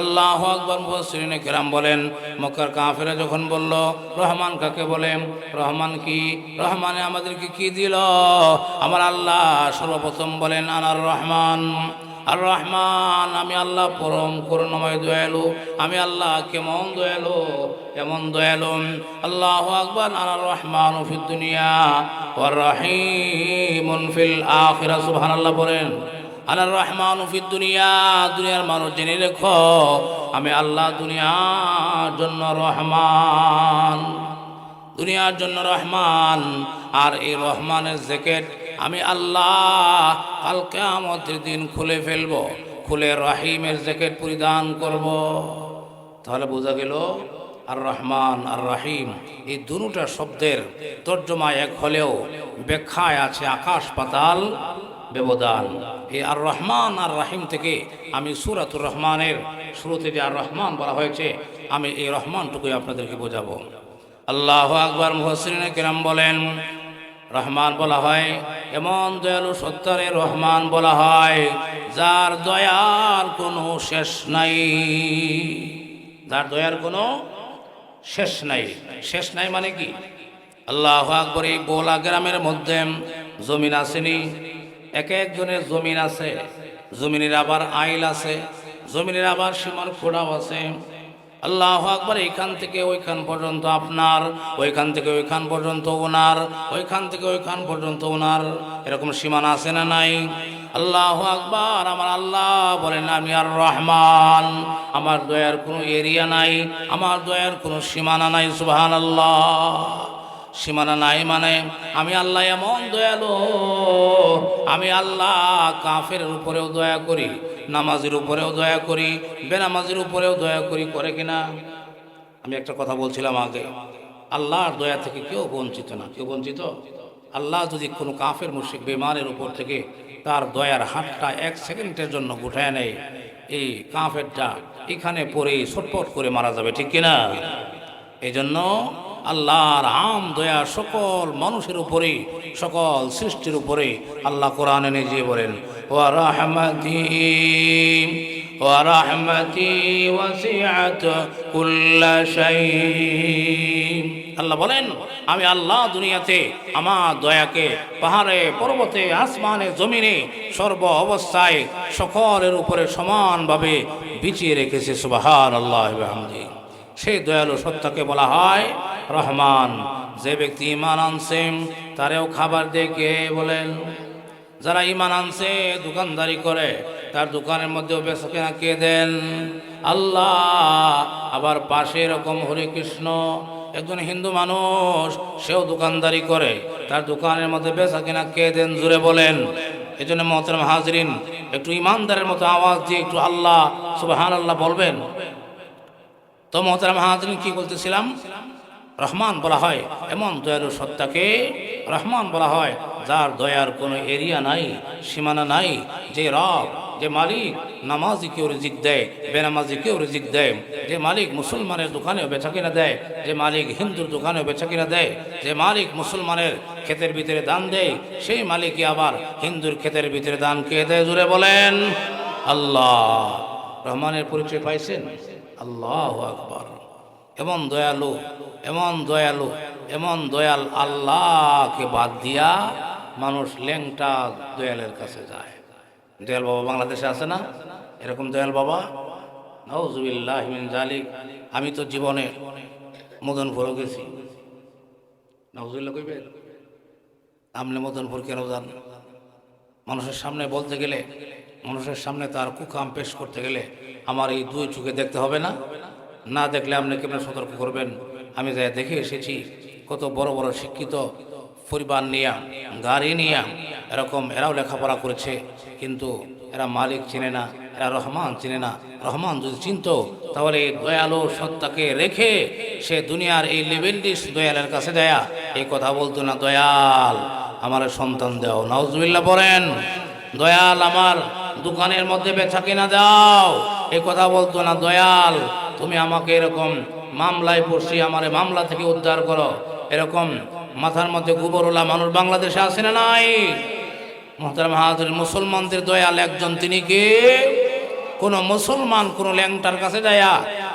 আল্লাহু আকবার। মুফাসসিরিনে কেরাম বলেন মক্কার কাফেররা যখন বলল রহমান কাকে বলে, রহমান কি, রহমানে আমাদেরকে কি দিল? আমার আল্লাহ সর্বপ্রথম বলেন আনার রহমান। আর রহমান আমি আল্লাহ পরম করুণাময় দয়ালু। আমি আল্লাহ কেমন দয়ালু, এমন দয়ালু। আল্লাহু আকবার। আনার রহমান ফিদ দুনিয়া ওয়ার রহিমুন ফিল আখিরা। সুবহানাল্লাহ বলেন। আনার রহমান ফিদ দুনিয়া, দুনিয়ার মানুষ জেনে রেখো আমি আল্লাহ দুনিয়ার জন্য রহমান, দুনিয়ার জন্য রহমান। আর এই রহমানের জ্যাকেট আমি আল্লাহ কাল কিয়ামতের দিন খুলে ফেলবো, খুলে রহিমের জ্যাকেট পরিধান করব। তাহলে বোঝা গেল আর রহমান আর রহিম এই দুটো শব্দের তর্জমা এক হলেও ব্যাখ্যায় আছে আকাশ পাতাল ব্যবধান। এই আর রহমান আর রহিম থেকে আমি সূরাতুর রহমানের শুরুতে যে আর রহমান বলা হয়েছে আমি এই রহমানটুকুই আপনাদেরকে বোঝাবো। আল্লাহু আকবার। মুফাসসিরিনে কেরাম বলেন রহমান বলা হয় এমন দয়ালু সত্তারে রহমান বলা হয় যার দয়ার কোনো শেষ নাই, যার দয়ার কোনো শেষ নাই। শেষ নাই মানে কি? আল্লাহু আকবার। এই বোলা গ্রামের মধ্যে জমিন আসেনি, এক একজনের জমিন আছে, জমিনের আবার আইল আছে, জমিনের আবার সীমার খোঁড়াও আছে। আল্লাহু আকবার। এইখান থেকে ওইখান পর্যন্ত আপনার, ওইখান থেকে ওইখান পর্যন্ত ওনার, ওইখান থেকে ওইখান পর্যন্ত ওনার, এরকম সীমানা আছে না নাই? আল্লাহু আকবার। আমার আল্লাহ বলেন আমি আর রহমান, আমার দয়ার কোনো এরিয়া নাই, আমার দয়ার কোনো সীমানা নাই। সুবহানাল্লাহ। সীমানা নাই মানে আমি আল্লাহ এমন দয়ালু, আমি আল্লাহ কাফের উপরেও দয়া করি, নামাজের উপরেও দয়া করি, বেনামাজের উপরেও দয়া করি। করে কিনা? আমি একটা কথা বলছিলাম আগে, আল্লাহর দয়া থেকে কেউ বঞ্চিত না। কেউ বঞ্চিত? আল্লাহ যদি কোনো কাফের মুশরিক বেঈমানের উপর থেকে তার দয়ার হাতটা এক সেকেন্ডের জন্য গুটায় নেয়, এই কাফেরটা এখানে পড়ে ছটফট করে মারা যাবে, ঠিক কিনা? এই জন্য আল্লাহর আম দয়া সকল মানুষের উপরে, সকল সৃষ্টির উপরে। আল্লাহ কোরআনে নিজে বলেন ওয়া রাহমাতি ওয়াসিআত কুল্লা শাই। আল্লাহ বলেন আমি আল্লাহ দুনিয়াতে আমার দয়াকে পাহাড়ে পর্বতে আসমানে জমিনে সর্ব অবস্থায় সকলের উপরে সমানভাবে বিছিয়ে রেখেছে। সুবহানাল্লাহ ওয়া বিহামদিহি। সেই দয়ালু সত্তাকে বলা হয় রহমান। যে ব্যক্তি ঈমান আনছে তারেও খাবার দিয়ে কে বলেন? যারা ঈমান আনছে দোকানদারি করে তার দোকানের মধ্যেও বেচাকেনা কে দেন? আল্লাহ। আবার পাশে এরকম হরে কৃষ্ণ একজন হিন্দু মানুষ, সেও দোকানদারি করে, তার দোকানের মধ্যে বেচাকেনা কে দেন? জুড়ে বলেন। এই জন্য মুহতারাম হাজরিন একটু ঈমানদারের মতো আওয়াজ দিয়ে একটু আল্লাহ সুবহানাল্লাহ বলবেন। তো মুহতারাম হাজরিন কি বলতেছিলাম? রহমান বলা হয় এমন দয়ালু সত্তাকে রহমান বলা হয় যার দয়ার কোনো এরিয়া নাই, সীমানা নাই। যে রব, যে মালিক নামাজিকেও রিজিক দেয়, বেনামাজিকেও রিজিক দেয়, যে মালিক মুসলমানের দোকানেও বেচা কিনা দেয়, যে মালিক হিন্দুর দোকানেও বেচা কিনা দেয়, যে মালিক মুসলমানের ক্ষেতের ভিতরে দান দেয়, সেই মালিকই আবার হিন্দুর ক্ষেতের ভিতরে দান কে দেয়? জুড়ে বলেন আল্লাহ। রহমানের পরিচয় পাইছেন? আল্লাহু আকবার। এমন দয়ালু, এমন দয়ালু, এমন দয়াল আল্লাহকে বাদ দিয়া মানুষ ল্যাংটা দয়ালের কাছে যায়। দয়াল বাবা বাংলাদেশে আছে না এরকম দয়াল বাবা? নাউজুবিল্লাহি মিন যালিক। আমি তো জীবনে মদনপুরও গেছি। নাউজুবিল্লাহ কইবে? আপনি মদনপুর কেন যান? মানুষের সামনে বলতে গেলে, মানুষের সামনে তার কুকাম পেশ করতে গেলে আমার এই দুই চোখে দেখতে হবে না? না দেখলে আপনি কেমন সতর্ক করবেন? আমি যাই দেখে এসেছি কত বড় বড় শিক্ষিত পরিবার নিয়া, গাড়ি নিয়া, এরকম এরাও লেখাপড়া করেছে, কিন্তু এরা মালিক চিনে না, এরা রহমান চিনে না। রহমান যদি চিনত তাহলে এই দয়ালু সত্তাকে রেখে সে দুনিয়ার এই লেভেলটি দয়ালের কাছে দেয়া এই কথা বলতো না, দয়াল আমার সন্তান দাও, নাউজুবিল্লাহ পড়েন, দয়াল আমার দোকানের মধ্যে বেচা কিনা দাও, এই কথা বলতো না, দয়াল তুমি আমাকে এরকম মামলায় পড়ছি, আমার মামলা থেকে উদ্ধার করো। এরকম মাথার মধ্যে গোবরওয়ালা মানুষ বাংলাদেশে আছে না নাই? মুহতারাম হাজির, মুসলমানদের দয়াল একজন, তিনি কে? কোন মুসলমান কোন ল্যাংটার কাছে যায়া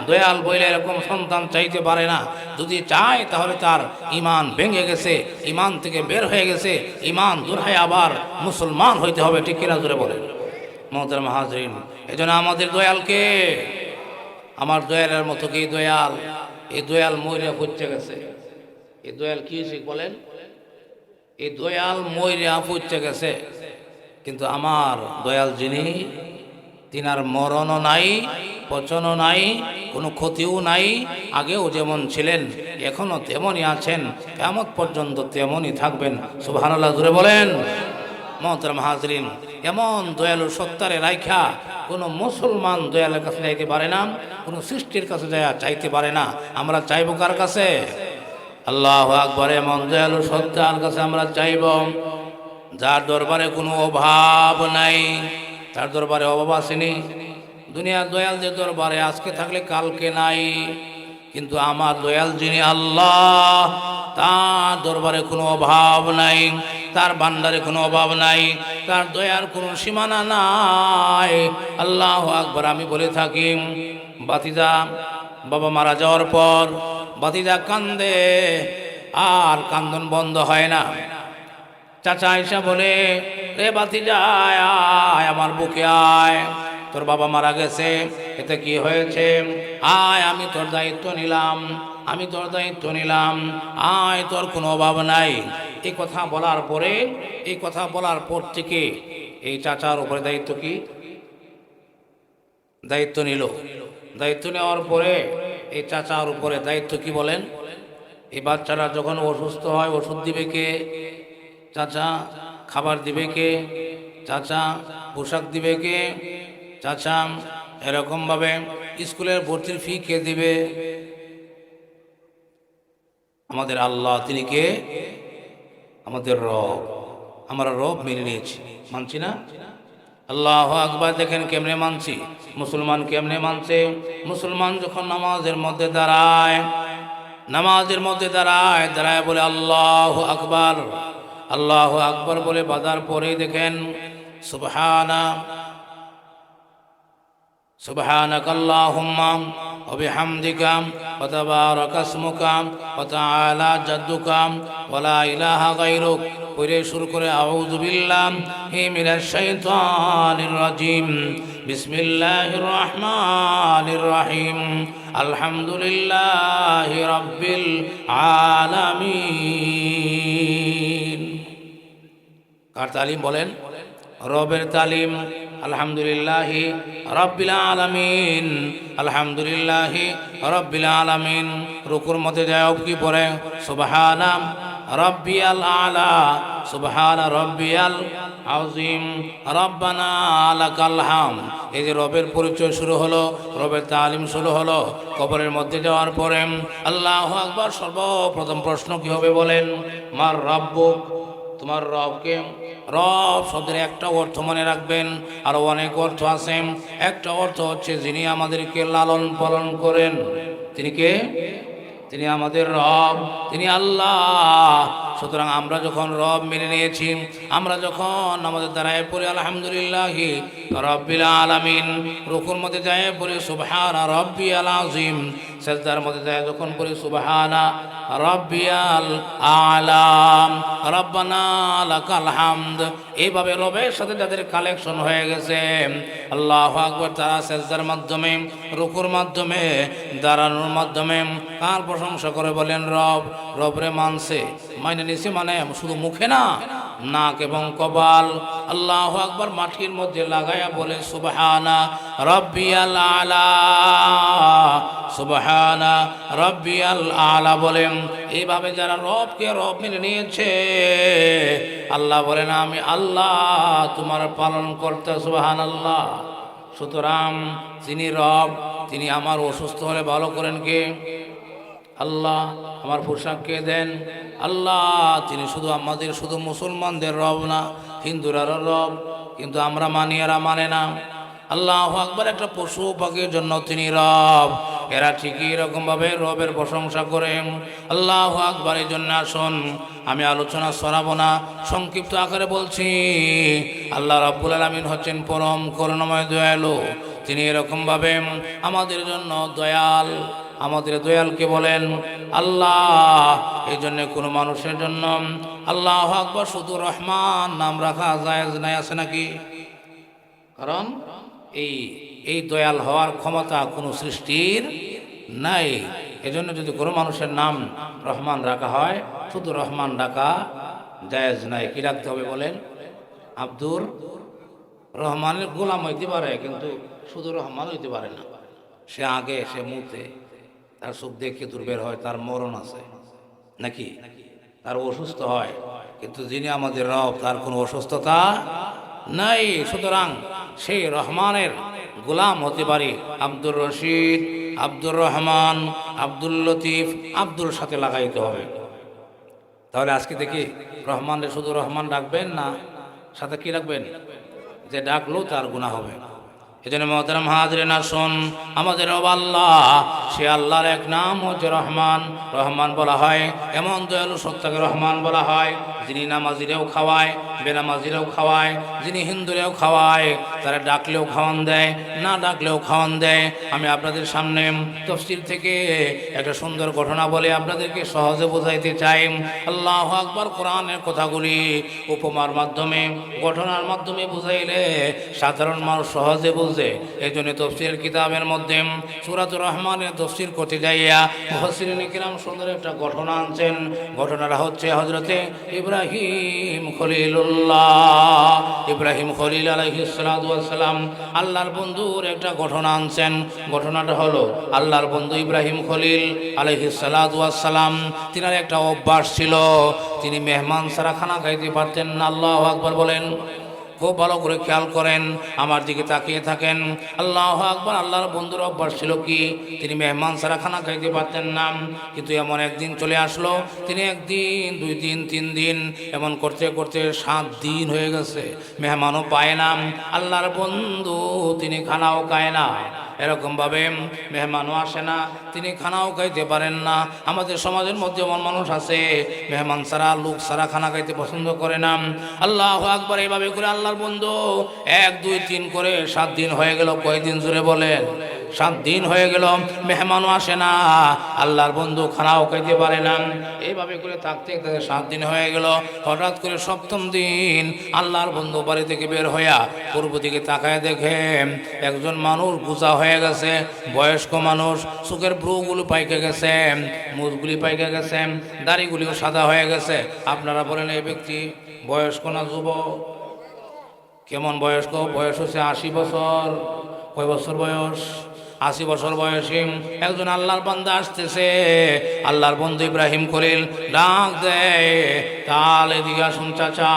দয়াল বইলে এরকম সন্তান চাইতে পারে না। যদি চায় তাহলে তার ইমান ভেঙে গেছে, ইমান থেকে বের হয়ে গেছে, ইমান দূর হয়ে আবার মুসলমান হইতে হবে, ঠিক কিনা জোরে বলে মুহতারাম হাজির। এজন্য আমাদের দয়ালকে, আমার দয়ালের মতো কি দয়াল? এই দয়াল মইরা পড়তে গেছে। এই দয়াল কি হয়েছে বলেন? এই দয়াল মইরা পড়তে গেছে, কিন্তু আমার দয়াল যিনি, তিনার মরণও নাই, পচনও নাই, কোনো ক্ষতিও নাই। আগেও যেমন ছিলেন এখনো তেমনই আছেন, কিয়ামত পর্যন্ত তেমনই থাকবেন। সুবহানাল্লাহ জোরে বলেন। মুহতারাম হাজরিন, এমন দয়ালু সত্তারে রাইখা কোনো মুসলমান দয়ালের কাছে যাইতে পারে না, কোনো সৃষ্টির কাছে যায় চাইতে পারে না। আমরা চাইব কার কাছে? আল্লাহু আকবার। এমন দয়ালু সত্তার কাছে আমরা চাইব যার দরবারে কোনো অভাব নাই। তার দরবারে অভাব আসেনি। দুনিয়ার দয়াল যে দরবারে আজকে থাকলে কালকে নাই, কিন্তু আমার দয়াল যিনি আল্লাহ, তার দরবারে কোনো অভাব নাই, তার ভান্ডারে কোনো অভাব নাই, তার দয়ার কোনো সীমানা নাই। আল্লাহু আকবার। আমি বলে থাকি, বাতিজা বাবা মারা যাওয়ার পর বাতিজা কান্দে, আর কান্দন বন্ধ হয় না। চাচা আয়েশা বলে, রে বাতিজা আয়, আমার বুকে আয়, তোর বাবা মারা গেছে, এতে কি হয়েছে? আয়, আমি তোর দায়িত্ব নিলাম, আমি তোর দায়িত্ব নিলাম, আয়, তোর কোনো অভাব নাই। এই কথা বলার পরে, এই কথা বলার পর থেকে এই চাচার উপরে দায়িত্ব কি? দায়িত্ব নিল। দায়িত্ব নেওয়ার পরে এই চাচার উপরে দায়িত্ব কি বলেন? এই বাচ্চারা যখন অসুস্থ হয় ওষুধ দিবে কে? চাচা। খাবার দিবে কে? চাচা। পোশাক দিবে কে? চাচা। এরকমভাবে স্কুলের ভর্তির ফি কে দিবে? আমাদের আল্লাহ। তিনি কে? আমাদের রব। আমরা রব মেনে নিয়েছি, মানছি না? আল্লাহু আকবার। দেখেন কেমনে মানছি। মুসলমান কেমনে মানছে? মুসলমান যখন নামাজের মধ্যে দাঁড়ায়, নামাজের মধ্যে দাঁড়ায়, দাঁড়ায় বলে আল্লাহু আকবার, আল্লাহু আকবার বলে বাজার পরেই দেখেন সুবহানা সুবহানাকাল্লাহুম্মা ওয়া বিহামদিকা ওয়া তাবারাকা ইসমুকা ওয়া তাআলা জাদ্দুকা ওয়া লা ইলাহা গায়রুক পড়ে শুরু করে আউযু বিল্লাহি মিনাশ শাইতানির রাজিম, বিসমিল্লাহির রহমানির রহিম, আলহামদুলিল্লাহি রাব্বিল আলামিন। কার তালিম বলেন? রবের তালিম। আলহামদুলিল্লাহি রাব্বিল আলামিন, আলহামদুলিল্লাহি রাব্বিল আলামিন। রুকুর মধ্যে যায় কি পড়ে? সুবহানা রাব্বিয়াল আলা, সুবহানা রাব্বিয়াল আযীম, রব্বানা লাকাল হামদ। এই যে রবের পরিচয় শুরু হলো, রবের তালিম শুরু হলো। কবরের মধ্যে যাওয়ার পরে আল্লাহু আকবার। সর্বপ্রথম প্রশ্ন কি হবে বলেন? মার রাব্বুক, তোমার রবকে? রব শব্দের একটা অর্থ মনে রাখবেন, আরো অনেক অর্থ আছে। একটা অর্থ হচ্ছে যিনি আমাদেরকে লালন পালন করেন। তিনি কে? তিনি আমাদের রব, তিনি আল্লাহ। সুতরাং আমরা যখন রব মেনে নিয়েছি, আমরা যখন আমাদের দ্বারায় পড়ি আলহামদুলিল্লাহি রাব্বিল আলামিন, রুকুর মধ্যে যায় পড়ি সুবহানা রাব্বিয়াল আযীম, সিজদার মধ্যে যায় যখন পড়ি সুবহানা রাব্বিয়াল আলা, রব্বানা লাকাল হামদ। এইভাবে রবের সাথে যাদের কালেকশন হয়ে গেছে, আল্লাহু আকবার, তারা সিজদার মাধ্যমে, রুকুর মাধ্যমে, দাঁড়ানোর মাধ্যমে কার প্রশংসা করে বলেন? রব। রবরে মানছে, মাইনে নিছে, মানে শুধু মুখে না, নাক এবং কপাল। আল্লাহু আকবার মাটির মধ্যে লাগায়া বলে সুবহানা রাব্বিয়াল আলা, সুবহানা রাব্বিয়াল আলা বলেন। এইভাবে যারা রবকে রব মেনে নিয়েছে, আল্লাহ বলেন আমি আল্লাহ তোমার পালন করতে। সুবহানাল্লাহ। সুতরাং যিনি রব, তিনি আমার অসুস্থ হলে ভালো করেন কে? আল্লাহ। আমার পোশাক কে দেন? আল্লাহ। তিনি শুধু আমাদের শুধু মুসলমানদের রব না, হিন্দুরারও রব, কিন্তু আমরা মানি এরা মানে না। আল্লাহু আকবার। একটা পশু পাখির জন্য তিনি রব, এরা ঠিকই এরকমভাবে রবের প্রশংসা করে। আল্লাহু আকবার। এই জন্য আসুন, আমি আলোচনা সরাবো না, সংক্ষিপ্ত আকারে বলছি। আল্লাহ রাব্বুল আলামিন হচ্ছেন পরম করুণাময় দয়ালু। তিনি এরকমভাবে আমাদের জন্য দয়াল। আমাদের দয়ালকে বলেন আল্লাহ। এই জন্য কোনো মানুষের জন্য আল্লাহু আকবার শুধু রহমান নাম রাখা জায়েজ নাই, আছে নাকি? কারণ এই দয়াল হওয়ার ক্ষমতা কোনো সৃষ্টির নাই। এজন্য যদি কোনো মানুষের নাম রহমান রাখা হয়, শুধু রহমান রাখা জায়েজ নাই। কি রাখতে হবে বলেন? আব্দুর রহমানের গোলাম হইতে পারে, কিন্তু শুধু রহমান হইতে পারে না। সে আগে, সে মুহূর্তে, তার চোখ দেখে দূর বের হয়, তার মরণ আছে নাকি, তার অসুস্থ হয়, কিন্তু যিনি আমাদের রব তার কোনো অসুস্থতা নাই। সুতরাং সেই রহমানের গোলাম হতে পারি। আব্দুর রশিদ, আব্দুর রহমান, আব্দুল লতিফ, আব্দুল সাথে লাগাইতে হবে। তাহলে আজকে দেখি রহমানের শুধু রহমান ডাকবেন না, সাথে কি রাখবেন? যে ডাকলো তার গুনাহ হবে। এই জন্য মোহতারাম হাজরিন আসুন, আমাদের রব আল্লাহ, সে আল্লাহর এক নাম হচ্ছে রহমান। রহমান বলা হয় এমন দয়ালু সত্তাকে রহমান বলা হয়, যিনি নামাজিরেও খাওয়ায়, বেনামাজিরেও খাওয়ায়, যিনি হিন্দুরেও খাওয়ায়, তারা ডাকলেও খাওয়ান দেয়, না ডাকলেও খাওয়ান দেয়। আমি আপনাদের সামনে তাফসীর থেকে একটা সুন্দর ঘটনা বলে আপনাদেরকে সহজে বোঝাইতে চাই। আল্লাহু আকবার। কোরআনের কথাগুলি উপমার মাধ্যমে, ঘটনার মাধ্যমে বুঝাইলে সাধারণ মানুষ সহজে বুঝে। এই জন্য তাফসীরের কিতাবের মধ্যে সূরাতুর রহমানের তাফসীর করতে যাইয়া মুফাসসিরিনে কিরাম সুন্দর একটা ঘটনা আনছেন। ঘটনাটা হচ্ছে হযরতে ইব্রাহিম খলিলুল্লাহ, ইব্রাহিম খলিল আলাইহিস সালাতু ওয়াস সালাম, আল্লাহর বন্ধুর একটা ঘটনা আনছেন। ঘটনাটা হলো আল্লাহর বন্ধু ইব্রাহিম খলিল আলাইহিস সালাতু ওয়াস সালাম, তিনার একটা অভ্যাস ছিল, তিনি মেহমান ছাড়া খানা খাইতে পারতেন না। আল্লাহু আকবার বলেন। খুব ভালো করে খেয়াল করেন, আমার দিকে তাকিয়ে থাকেন। আল্লাহু আকবার। আল্লাহর বন্ধুর অভ্যাস ছিল কি? তিনি মেহমান ছাড়া খানা খাইতে পারতেন না। কিন্তু এমন একদিন চলে আসলো, তিনি একদিন, 2 দিন, 3 দিন, এমন করতে করতে 7 দিন হয়ে গেছে, মেহমানও পায় না। আল্লাহর বন্ধু তিনি খানাও খায় না, এরকমভাবে মেহমানও আসে না, তিনি খানাও খাইতে পারেন না। আমাদের সমাজের মধ্যে এমন মানুষ আছে, মেহমান ছাড়া, লোক ছাড়া খানা খাইতে পছন্দ করে না। আল্লাহু আকবার। এইভাবে করে আল্লাহর বন্ধু 1, 2, 3 করে 7 দিন হয়ে গেল। কয়দিন জুড়ে বলেন? 7 দিন হয়ে গেল, মেহমানও আসে না, আল্লাহর বন্ধু খানাও খাইতে পারে না। এইভাবে করে থাকতে থাকতে 7 দিন হয়ে গেল। হঠাৎ করে 7ম দিন আল্লাহর বন্ধু বাড়ি থেকে বের হইয়া পূর্ব দিকে তাকায় দেখে একজন মানুষ গুজা হয়ে গেছে, বয়স্ক মানুষ, চোখের ব্রুগুলো পাইকে গেছে, মুখগুলি পাইকে গেছে, দাড়িগুলিও সাদা হয়ে গেছে। আপনারা বলেন এই ব্যক্তি বয়স্ক না যুবক? কেমন বয়স্ক? বয়স হচ্ছে 80 বছর। কয় বছর বয়স? 80 বছর বয়সী একজন আল্লাহর বান্দা আসতেছে। আল্লাহর বন্ধু ইব্রাহিম খলিল ডাক দেয়, তাহলে এদিকে আসুন চাচা,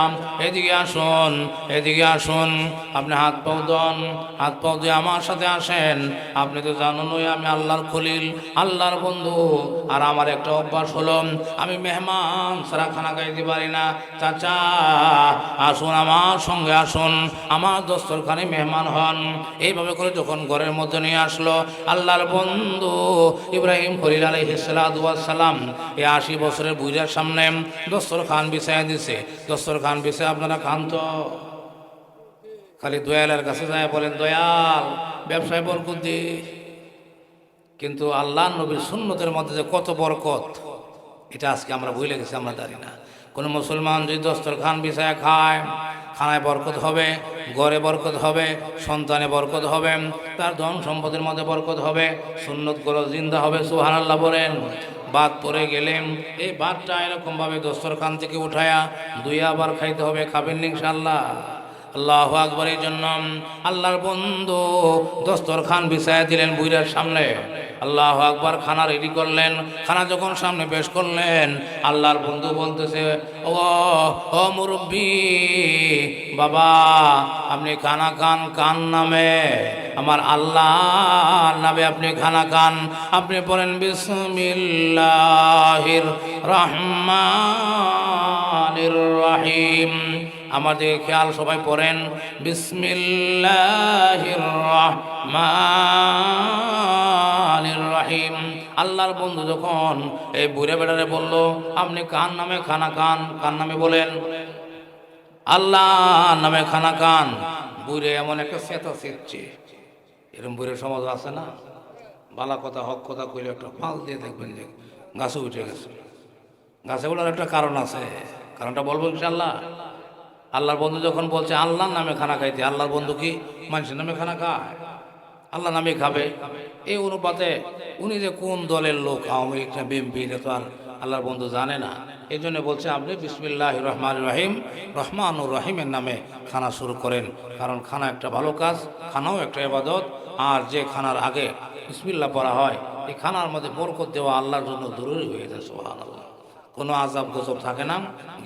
এদিকে আসুন, এদিকে আসুন, আপনি হাত পাও দেন, হাত পাও দিয়ে আমার সাথে আসেন। আপনি তো জানেনই আমি আল্লাহর খলিল, আল্লাহর বন্ধু, আর আমার একটা অভ্যাস হলো আমি মেহমান ছাড়া খানা খাইতে পারি না। চাচা আসুন, আমার সঙ্গে আসুন, আমার দস্তরখানে মেহমান হন। এইভাবে করে যখন ঘরের মধ্যে নিয়ে আসলো আল্লাহর বন্ধু ইব্রাহিম খলিল আলাইহিস সালাতু ওয়াস সালাম, এই 80 বছরের বুইড়ার সামনে দস্তরখান বিছায়া দিছে। দস্তরখান বিছায় আপনারা খান তো, খালি দয়ালের কাছে যায় বলেন দয়াল ব্যবসায় বরকত দি। কিন্তু আল্লাহর নবীর সুন্নতের মধ্যে যে কত বরকত, এটা আজকে আমরা ভুলে গেছি, আমরা জানি না। কোনো মুসলমান যদি দস্তরখান বিছায় খায়, খানায় বরকত হবে, ঘরে বরকত হবে, সন্তানে বরকত হবে, তার ধন সম্পদের মধ্যে বরকত হবে, সুন্নত গুলো জিন্দা হবে। সুবহানাল্লাহ বলেন। বাদ পরে গেলেন, এই বাদটা এরকমভাবে দস্তরখান থেকে উঠায়া 2 বার খাইতে হবে। খাবেন ইনশাআল্লাহ? আল্লাহু আকবার। এই জন্য আল্লাহর বন্ধু দস্তরখান বিছায়া দিলেন বুইরার সামনে। আল্লাহু আকবার। খানা রেডি করলেন। খানা যখন সামনে পেশ করলেন, আল্লাহর বন্ধু বলতেছে, ও মুরব্বি বাবা, আপনি খানা খান কান নামে, আমার আল্লাহর নামে আপনি খানা খান। আপনি বলেন বিসমিল্লাহির রহমানির রহিম। আমাদের খেয়াল সবাই পড়েন বিসমিল্লাহির রহমানির রহিম। আল্লাহর বন্ধু যখন এই বুড়ে বেড়ারে বলল আপনি কার নামে খানা খান, কার নামে বলেন, আল্লাহর নামে খানা খান। বুড়ে এমন একটা সেতা সেচ্ছে, এরকম বুড়ে সমাজ আছে না, বালা কথা হক কথা কইলে একটা ফাল দিয়ে দেখবেন যে গাছে উঠে গেছে। গাছে ওঠার একটা কারণ আছে, কারণটা বলবো ইনশাআল্লাহ। আল্লাহর বন্ধু যখন বলছে আল্লাহর নামে খানা খাইতে, আল্লাহর বন্ধু কি মানুষের নামে খানা খায়? আল্লাহ নামে খাবে। এই অনুপাতে উনি যে কোন দলের লোক, আওয়ামী লীগ না বিএনপি, এটা তো আর আল্লাহর বন্ধু জানে না। এই জন্য বলছে আপনি বিসমিল্লাহির রহমানির রহিম, রহমানুর রহিমের নামে খানা শুরু করেন। কারণ খানা একটা ভালো কাজ, খানাও একটা ইবাদত। আর যে খানার আগে বিসমিল্লাহ পড়া হয়, এই খানার মধ্যে বরকত দেওয়া আল্লাহর জন্য জরুরি হয়ে যায়। সুবহানাল্লাহ। কোনো আজাব গজব থাকে না,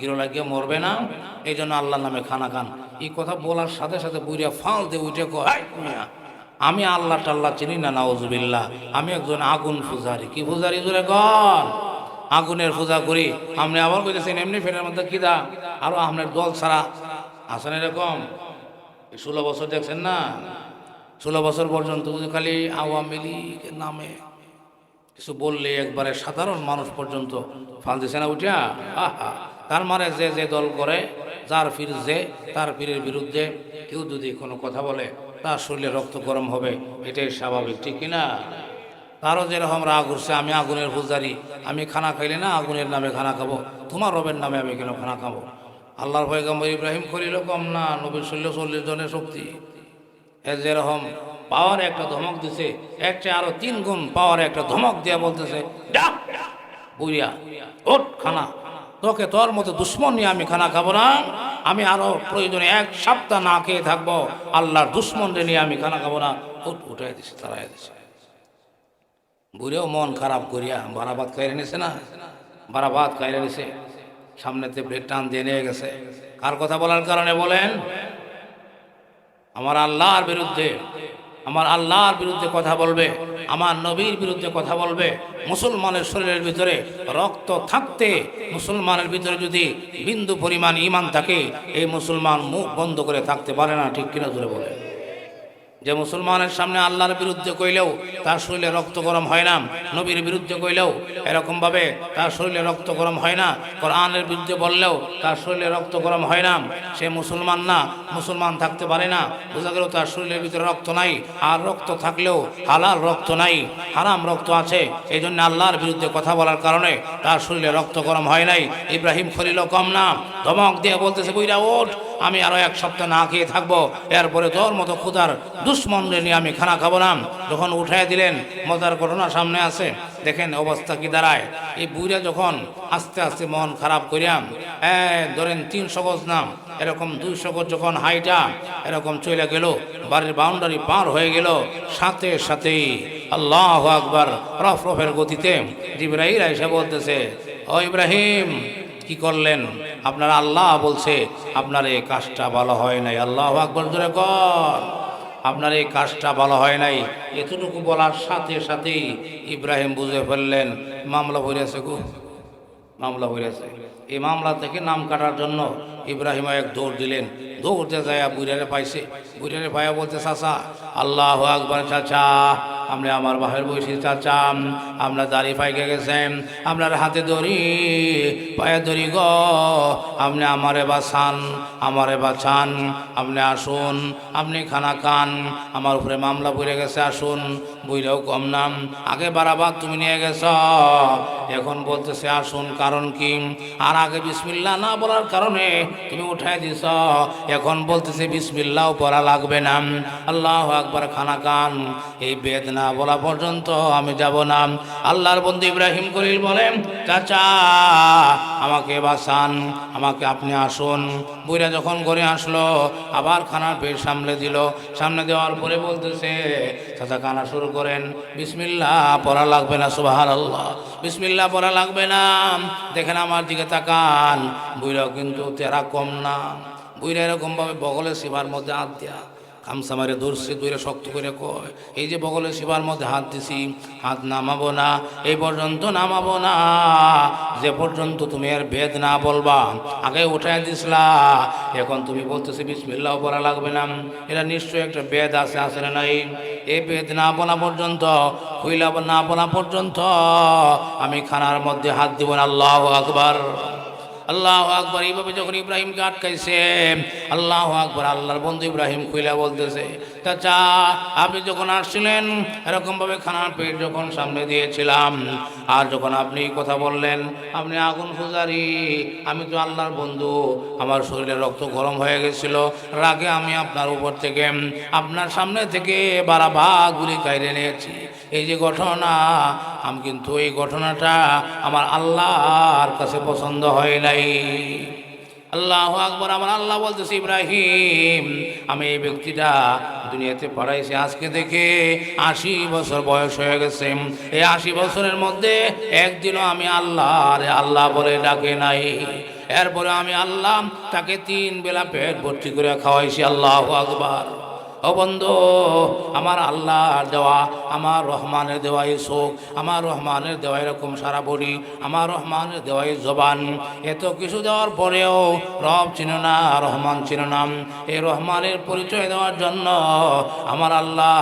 গিরো লাগিয়ে মরবে না। এই জন্য আল্লাহর নামে খানা খান। এই কথা বলার সাথে সাথে বুড়িয়া ফাল দিয়ে উঠে কয়, আমি আল্লাহ টাল্লাহ চিনি না, নাউজুবিল্লাহ, আমি একজন আগুন পূজারি। কি পূজারি জোরে কর? আগুনের পূজা করি। আপনি আবার কইতেছেন এমনি ফেরের মধ্যে কি দা, আরো আপনার দল ছাড়া আসেন এরকম। 16 বছর দেখছেন না, 16 বছর পর্যন্ত যদি খালি আওয়ামী লীগের নামে কিছু বললে একবারে সাধারণ মানুষ পর্যন্ত ফাল দিছে না উঠিয়া। আহা, তার মানে যে যে দল করে, যার পীর যে, তার পীরের বিরুদ্ধে কেউ যদি কোনো কথা বলে, তার শরীরে রক্ত গরম হবে, এটাই স্বাভাবিক, ঠিক কিনা? তারও যেরকম রাগ উঠছে, আমি আগুনের পূজারি, আমি খানা খাইলে না আগুনের নামে খানা খাবো, তোমার রবের নামে আমি কেন খানা খাবো? আল্লাহর পয়গম্বর ইব্রাহিম খলিল কম না, নবীর 40 জনের শক্তি। এর যেরকম পাওয়ার একটা ধমক দিছে, একটা আরো 3 গুণ পাওয়ার একটা ধমক দিয়া বলতেছে, বুড়িয়া ওঠ খানা, তোকে তোর মতো দুশ্মন নিয়ে আমি খানা খাবো না। আমি আরো প্রয়োজনে 1 সপ্তাহ না খেয়ে থাকবো, আল্লাহর দুশ্মনদের নিয়ে আমি খানা খাবো না। উঠাই দিছে, তারাই দিছে। বুড়েও মন খারাপ করিয়া বারা ভাত খাইয়ে নিছে না, বারা ভাত খাইয়ে নিছে, সামনেতে প্লেট টান দিয়ে নিয়ে গেছে। কার কথা বলার কারণে বলেন? আমার আল্লাহর বিরুদ্ধে, আমার আল্লাহর বিরুদ্ধে কথা বলবে, আমার নবীর বিরুদ্ধে কথা বলবে। মুসলমানের শরীরের ভিতরে রক্ত থাকতে, মুসলমানের ভিতরে যদি বিন্দু পরিমাণ ঈমান থাকে, এই মুসলমান মুখ বন্ধ করে থাকতে পারে না, ঠিক কিনা জোরে বলে? যে মুসলমানের সামনে আল্লাহর বিরুদ্ধে কইলেও তার শরীরে রক্ত গরম হয় না, নবীর বিরুদ্ধে কইলেও এরকমভাবে তার শরীরে রক্ত গরম হয় না, কোরআনের বিরুদ্ধে বললেও তার শরীরে রক্ত গরম হয় না, সে মুসলমান না, মুসলমান থাকতে পারে না। বোঝা গেল তার শরীরের ভিতরে রক্ত নাই। আর রক্ত থাকলেও হালাল রক্ত নাই, হারাম রক্ত আছে। এই জন্য আল্লাহর বিরুদ্ধে কথা বলার কারণে তার শরীরে রক্ত গরম হয় নাই। ইব্রাহিম খলিল কম না, ধমক দিয়ে বলতেছে, বুইরা ওঠ, আমি আরো 1 সপ্তাহ না খেয়ে থাকবো, এরপরে তোর মতো ক্ষুধার দুশ্মনদের নিয়ে আমি খানা খাবো না। যখন উঠাই দিলেন, মজার ঘটনা সামনে আছে, দেখেন অবস্থা কি দাঁড়ায়। এই বুড়া যখন আস্তে আস্তে মন খারাপ করিয়াম, ধরেন 300 গজ না, এরকম 200 গজ যখন হাইটা এরকম চলে গেল, বাড়ির বাউন্ডারি পার হয়ে গেল, সাথে সাথেই আল্লাহু আকবার রফরফের গতিতে জিবরাইল এসে বলতেছে, ও ইব্রাহিম কি করলেন? আপনার আল্লাহ বলছে আপনার এই কাজটা ভালো হয় নাই। আল্লাহু আকবার জোরে কর। আপনার এই কাজটা ভালো হয় নাই। এতটুকু বলার সাথে সাথেই ইব্রাহিম বুঝে ফেললেন মামলা হইয়াছে গো, মামলা হইয়াছে। এই মামলা থেকে নাম কাটার জন্য ইব্রাহিম এক দৌড় দিলেন। দৌড়তে যায় বুড়ারে পাইছে, বুড়ারে পাইয়া বলতে, চাচা আল্লাহু আকবার, চাচা আপনি আমার বাহের বসে, চাচা আপনার দাড়ি পাইকে গেছেন, আপনার হাতে ধরি পায়ে ধরি গো, আপনি আমারে বাঁচান, আমারে বাঁচান, আপনি আসুন, আপনি খানা খান, আমার উপরে মামলা পড়ে গেছে, আসুন। বুইরাও কম নাম, আগে বারাবার তুমি নিয়ে গেছ, এখন বলতেছে আসুন, কারণ কি? আর আগে বিসমিল্লাহ না বলার কারণে তুমি উঠাই দিছ, এখন বলতেছে বিসমিল্লাহও পড়া লাগবে না, আল্লাহু আকবার, খানা খান। এই বেদ না বলা পর্যন্ত আমি যাব না। আল্লাহর বন্ধু ইব্রাহিম খলিল বলেন, চাচা আমাকে বাঁচান, আমাকে আপনি আসুন। বুইরা যখন ঘরে আসলো, আবার খানার পেট সামলে দিল। সামনে দেওয়ার পরে বলতেছে, চাচা কানা শুরু করেন, বিসমিল্লাহ পড়া লাগবে না, সুবহানাল্লাহ, বিসমিল্লাহ পড়া লাগবে না। দেখেন আমার দিকে তাকান, বুইরাও কিন্তু তেরা কম না। বুইরা এরকমভাবে বগলে শিবার মধ্যে হাত দেয়া, খামসা মারে ধরছে, দুইরা শক্ত করে কয়, এই যে বগলে শিবার মধ্যে হাত দিছি, হাত নামাবো না, এই পর্যন্ত নামাবো না যে পর্যন্ত তুমি এর বেদ না বলবা। আগে উঠাই দিসলা, এখন তুমি বলতেছি বিসমিল্লাহ পড়া লাগবে না। এটা নিশ্চয়ই একটা বেদ আছে, আছে না নাই? এই বেদ না বলা পর্যন্ত, হইলা না বলা পর্যন্ত আমি খানার মধ্যে হাত দিব না। আল্লাহু আকবার, আল্লাহু আকবার। এইভাবে যখন ইব্রাহিমকে আটকাইছে, আল্লাহু আকবার, আল্লাহর বন্ধু ইব্রাহিম খুইলা বলতেছে, চাচা আপনি যখন আসছিলেন এরকমভাবে খানার পেট যখন সামনে দিয়েছিলাম, আর যখন আপনি কথা বললেন আপনি আগুন পূজারি, আমি তো আল্লাহর বন্ধু, আমার শরীরে রক্ত গরম হয়ে গেছিল, রাগে আমি আপনার উপর থেকে, আপনার সামনে থেকে বারাবার গুলি কাইরে নিয়েছি। এই যে ঘটনা, আমি কিন্তু এই ঘটনাটা আমার আল্লাহর কাছে পছন্দ হয় নাই। আল্লাহু আকবার। আমার আল্লাহ বলতেছে, ইব্রাহিম আমি এই ব্যক্তিটা দুনিয়াতে পাঠাইছি আজকে থেকে 80 বছর বয়স হয়ে গেছে। এই 80 বছরের মধ্যে একদিনও আমি আল্লাহ বলে ডাকে নাই। এরপরে আমি আল্লাহ তাকে 3 বেলা পেট ভর্তি করে খাওয়াইছি। আল্লাহু আকবার। ও বন্ধু, আমার আল্লাহর দেওয়া, আমার রহমানের দেওয়া এই চোখ, আমার রহমানের দেওয়া এরকম সারা বডি, আমার রহমানের দেওয়া এই জবান, এত কিছু দেওয়ার পরেও রব চিন না, রহমান চিন না। এই রহমানের পরিচয় দেওয়ার জন্য আমার আল্লাহ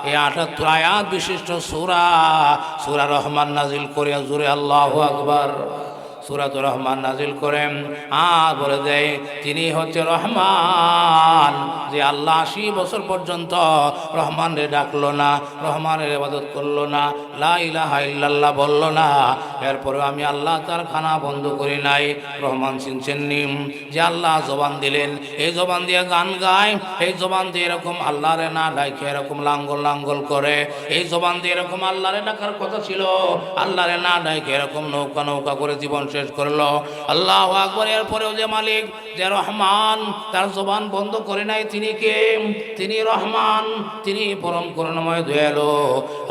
এই 78 আয়াত বিশিষ্ট সূরা রহমান নাজিল করে, জোরে আল্লাহু আকবার, সূরাতুর রহমান নাজিল করেন। আর বলে দেয় তিনি হচ্ছে রহমান, যে আল্লাহ 80 বছর পর্যন্ত রহমানের ডাকলো না, রহমানের ইবাদত করলো না, লা ইলাহা ইল্লাল্লাহ বললো না। এরপরে আমি আল্লাহ তার খানা বন্ধ করি নাই। রহমান চিনছেননি যে আল্লাহ জবান দিলেন, এই জবান দিয়ে গান গায়, এই জবান দিয়ে এরকম আল্লাহরে না ডাকে এরকম লাঙ্গল লাঙ্গল করে, এই জবান দিয়ে এরকম আল্লাহরে ডাকার কথা ছিল, আল্লাহরে না ডাকে এরকম নৌকা নৌকা করে জীবন শেষ করলো। আল্লাহু আকবার। এরপরেও যে মালিক, যে রহমান, তার জবান বন্ধ করে নাই, তিনি কে? তিনি রহমান, তিনি পরম করুণাময় দয়ালু।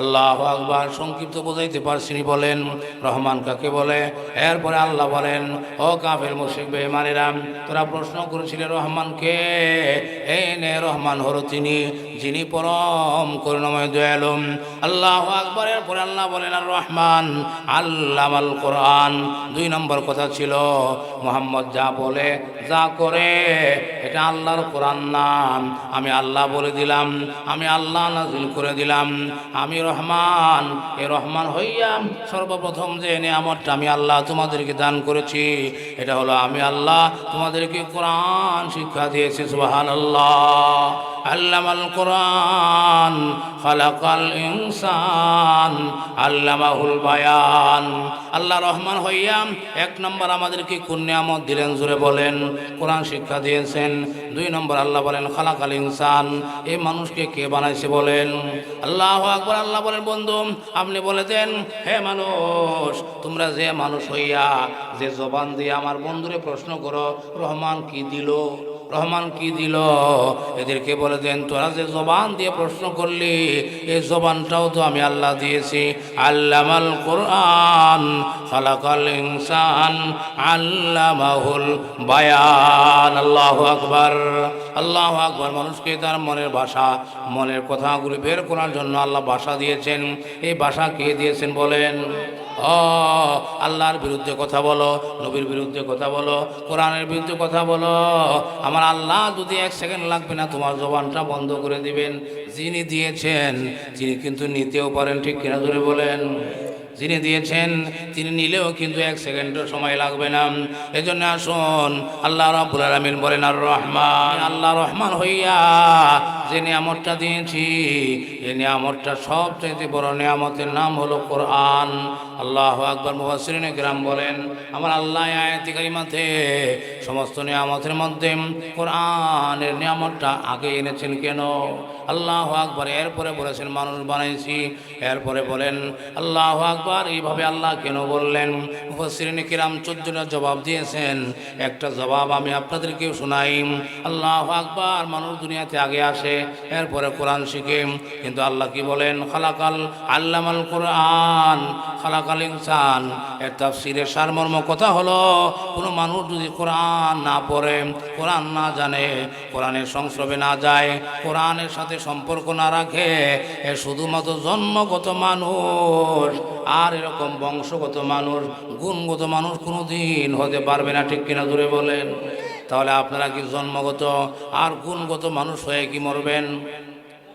আল্লাহু আকবার। সংক্ষিপ্ত বোঝাইতে পারছিনি, বলেন রহমান কাকে বলে? এরপরে আল্লাহ বলেন, ও কাফের মুশরিক বেঈমানেরা, তোরা প্রশ্ন করেছিলে রহমান কে? এই নে রহমান হলো তিনি, যিনি পরম করুণাময় দয়ালু। আল্লাহু আকবার। এরপরে আল্লাহ বলেন, আর রহমান আল্লামাল কোরআন। 2 নম্বর কথা ছিল, মুহাম্মদ যা বলে যা করে এটা আল্লাহর কোরআন নাম। আমি আল্লাহ বলে দিলাম, আমি আল্লাহ নাজিল করে দিলাম। আমি রহমান, এই রহমান হইয়া সর্বপ্রথম যে নিয়ামতটা আমি আল্লাহ তোমাদেরকে দান করেছি, এটা হলো আমি আল্লাহ তোমাদেরকে কোরআন শিক্ষা দিয়েছি। সুবহানাল্লাহ। আল্লামাল কোরআন খালাকাল ইনসান আল্লামাহুল বায়ান। আল্লাহ রহমান হইয়া 1 নম্বর আমাদেরকে কোন নিয়ামত দিলেন? জোরে বলেন। কোরআন শিক্ষা দিয়েছেন। 2 নম্বর আল্লাহ বলেন খালাকাল ইনসান, এই মানুষকে কে বানাইছে বলেন? আল্লাহু আকবার। আল্লাহ বলেন, বন্ধু আপনি বলে দেন, হে মানুষ, তোমরা যে মানুষ হইয়া যে জবান দিয়ে আমার বন্ধুরে প্রশ্ন করো রহমান কি দিল, রহমান কি দিল, এদেরকে বলে দেন তোরা যে জবান দিয়ে প্রশ্ন করলি এই জবানটাও তো আমি আল্লাহ দিয়েছি। আল্লামাল কোরআন খালাকাল ইনসান আল্লামাহুল বায়ান। আল্লাহু আকবার। আল্লাহু আকবার। মানুষকে তার মনের ভাষা, মনের কথাগুলি বের করার জন্য আল্লাহ ভাষা দিয়েছেন। এই ভাষা কে দিয়েছেন বলেন? আল্লাহর বিরুদ্ধে কথা বলো, নবীর বিরুদ্ধে কথা বলো, কোরআনের বিরুদ্ধে কথা বলো, আমার আল্লাহ যদি 1 সেকেন্ড লাগবে না তোমার জবানটা বন্ধ করে দিবেন। যিনি দিয়েছেন তিনি কিন্তু নিতেও পারেন, ঠিক কিনা জোরে বলেন? যিনি দিয়েছেন তিনি নিলেও কিন্তু 1 সেকেন্ডের সময় লাগবে না। এজন্য আসুন, আল্লাহ রাব্বুল আলামিন বলেন আর রহমান, আল্লাহ রহমান হইয়া যে নিয়ামতটা দিয়েছি, এই নিয়ামতটা সবচেয়ে বড় নিয়ামতের নাম হলো কোরআন। আল্লাহু আকবার। মুফাসসিরিনে কিরাম বলেন আমার আল্লাহ আয়াতে কারিমাতে সমস্ত নিয়ামতের মধ্যে কোরআনের নিয়ামতটা আগে এনেছেন কেন? আল্লাহু আকবার। এরপরে বলেছেন মানুষ বানাইছি, এরপরে বলেন আল্লাহু আকবার। এইভাবে আল্লাহ কেন বললেন? মুফাসসিরিনে কিরাম 14টা জবাব দিয়েছেন। একটা জবাব আমি আপনাদেরকেও শোনাই। আল্লাহু আকবার, মানুষ দুনিয়াতে আগে আসে, এরপরে কোরআন শিখে। কিন্তু আল্লাহ কি বলেন? খালাকাল আল্লামাল কোরআন খালাকাল ইনসান। এর তাফসীরের সারমর্ম কথা হলো কোনো মানুষ যদি কোরআন না পড়ে, কোরআন না জানে, কোরআনের সংস্রবে না যায়, কোরআনের সাথে সম্পর্ক না রাখে, এ শুধুমাত্র জন্মগত মানুষ। আর এরকম বংশগত মানুষ, গুণগত মানুষ কোনো দিন হতে পারবে না। ঠিক কিনা জোরে বলেন? তাহলে আপনারা কি জন্মগত আর গুণগত মানুষ হয়ে কি মরবেন?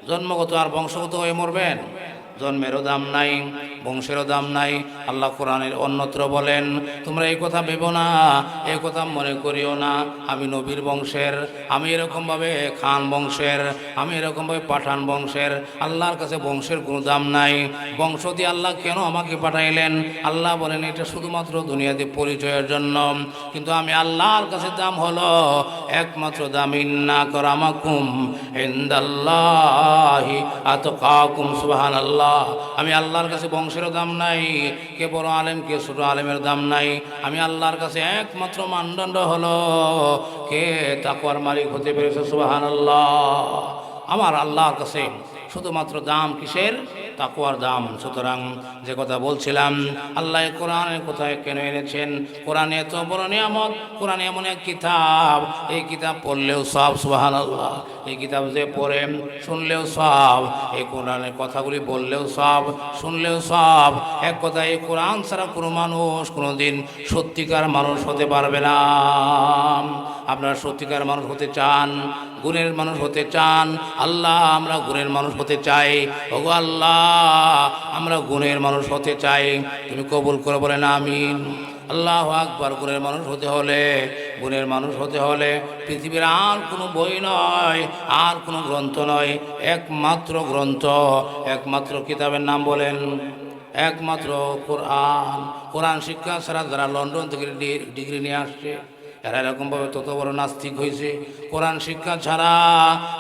জন্মগত আর বংশগত হয়ে মরবেন? জন্মেরও দাম নাই, বংশেরও দাম নাই। আল্লাহ কোরআনের অন্যত্র বলেন তোমরা এই কথা ভেবো না, এই কথা মনে করিও না আমি নবীর বংশের, আমি এরকমভাবে খান বংশের, আমি এরকমভাবে পাঠান বংশের। আল্লাহর কাছে বংশের কোনো দাম নাই। বংশ দিয়ে আল্লাহ কেন আমাকে পাঠাইলেন? আল্লাহ বলেন এটা শুধুমাত্র দুনিয়াতে পরিচয়ের জন্য, কিন্তু আমি আল্লাহর কাছে দাম হলো একমাত্র দাম ইন্না আকরামাকুম ইনদাল্লাহি আতকাকুম। সুবহানাল্লাহ। আমি আল্লাহর কাছে বংশেরও দাম নাই, কে বড় আলেম কে ছোট আলেমের দাম নাই। আমি আল্লাহর কাছে একমাত্র মানদণ্ড হলো কে তাকওয়ার মালিক হতে পেরেছে। সুবহানাল্লাহ। আমার আল্লাহর কাছে শুধুমাত্র দাম কিসের? তাকওয়ার দাম। সুতরাং যে কথা বলছিলাম, আল্লাহ কোরআনের কোথায় কেন এনেছেন? কোরআন এত বড় নিয়ামত, কোরআন এমন এক কিতাব, এই কিতাব পড়লেও সব। সুবহানাল্লাহ। এই কিতাব যে পড়ে শুনলেও সব, এই কোরআনের কথাগুলি বললেও সব, শুনলেও সব। এক কথা, এই কোরআন ছাড়া কোনো মানুষ কোনো দিন সত্যিকার মানুষ হতে পারবে না। আপনারা সত্যিকার মানুষ হতে চান, গুণের মানুষ হতে চান? আল্লাহ আমরা গুণের মানুষ হতে চাই। ওগো আল্লাহ আমরা গুণের মানুষ হতে চাই, তুমি কবুল করে বলেন আমিন। আল্লাহু আকবার। গুণের মানুষ হতে হলে, গুণের মানুষ হতে হলে পৃথিবীর আর কোনো বই নয়, আর কোনো গ্রন্থ নয়, একমাত্র গ্রন্থ, একমাত্র কিতাবের নাম বলেন? একমাত্র কোরআন। কোরআন শিক্ষা ছাড়া যারা লন্ডন থেকে ডিগ্রি নিয়ে আসছে এরা এরকমভাবে তত বড় নাস্তিক হয়েছে। কোরআন শিক্ষা ছাড়া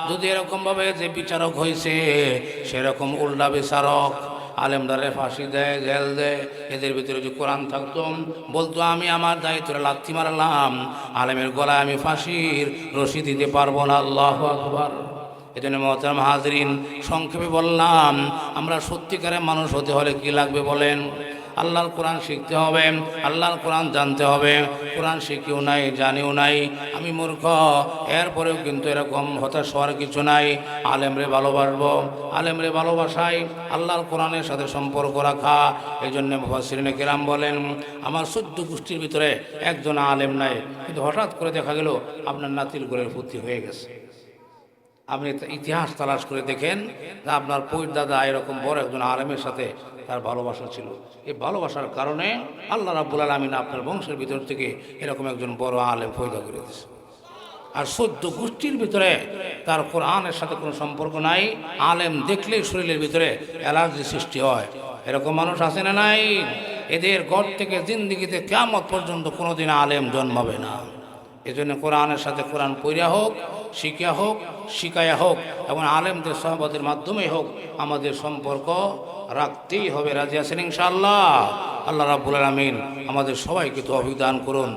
যদি এরকমভাবে যে বিচারক হয়েছে, সেরকম উল্টা বিচারক আলেমদারে ফাঁসি দেয়, জেল দেয়। এদের ভিতরে যদি কোরআন থাকতো, বলতো আমি আমার দায়িত্বে লাথি মারলাম, আলেমের গলায় আমি ফাঁসির রশি দিতে পারবো না। আল্লাহু আকবার। এজন্য মুহতারাম হাজরিন, সংক্ষেপে বললাম আমরা সত্যিকারের মানুষ হতে হলে কি লাগবে বলেন? আল্লাহর কোরআন শিখতে হবে, আল্লাহর কোরআন জানতে হবে। কোরআন শিখিও নাই, জানিও নাই, আমি মূর্খ, এরপরেও কিন্তু এরকম হতাশ হওয়ার কিছু নাই। আলেমরে ভালোবাসবো, আলেমরে ভালোবাসাই আল্লাহর কোরআনের সাথে সম্পর্ক রাখা। এই জন্য মুফাসসিরিনে কিরাম বলেন আমার 14 গোষ্ঠীর ভিতরে একজন আলেম নাই, কিন্তু হঠাৎ করে দেখা গেল আপনার নাতির গোলের পুত্র হয়ে গেছে। আপনি ইতিহাস তালাশ করে দেখেন যে আপনার পৈর দাদা এরকম বড় একজন আলেমের সাথে তার ভালোবাসা ছিল। এই ভালোবাসার কারণে আল্লাহ রাব্বুল আলামিন আপনার বংশের ভিতর থেকে এরকম একজন বড় আলেম পয়দা করে দিয়েছে। আর 14 গোষ্ঠীর ভিতরে তার কোরআনের সাথে কোনো সম্পর্ক নাই, আলেম দেখলেই শরীরের ভিতরে অ্যালার্জি সৃষ্টি হয়। এরকম মানুষ আছে না নাই? এদের ঘর থেকে জিন্দিগিতে কিয়ামত পর্যন্ত কোনোদিন আলেম জন্মাবে না। এজন্য কোরআনের সাথে কোরআন পড়িয়া হোক, শিখিয়া হোক, শিখাইয়া হোক এবং আলেমদের সহবতের মাধ্যমে হোক আমাদের সম্পর্ক রাখতেই হবে। রাজি আছেন ইনশাআল্লাহ? আল্লাহ রাব্বুল আলামিন আমাদের সবাইকে তৌফিক দান করুন।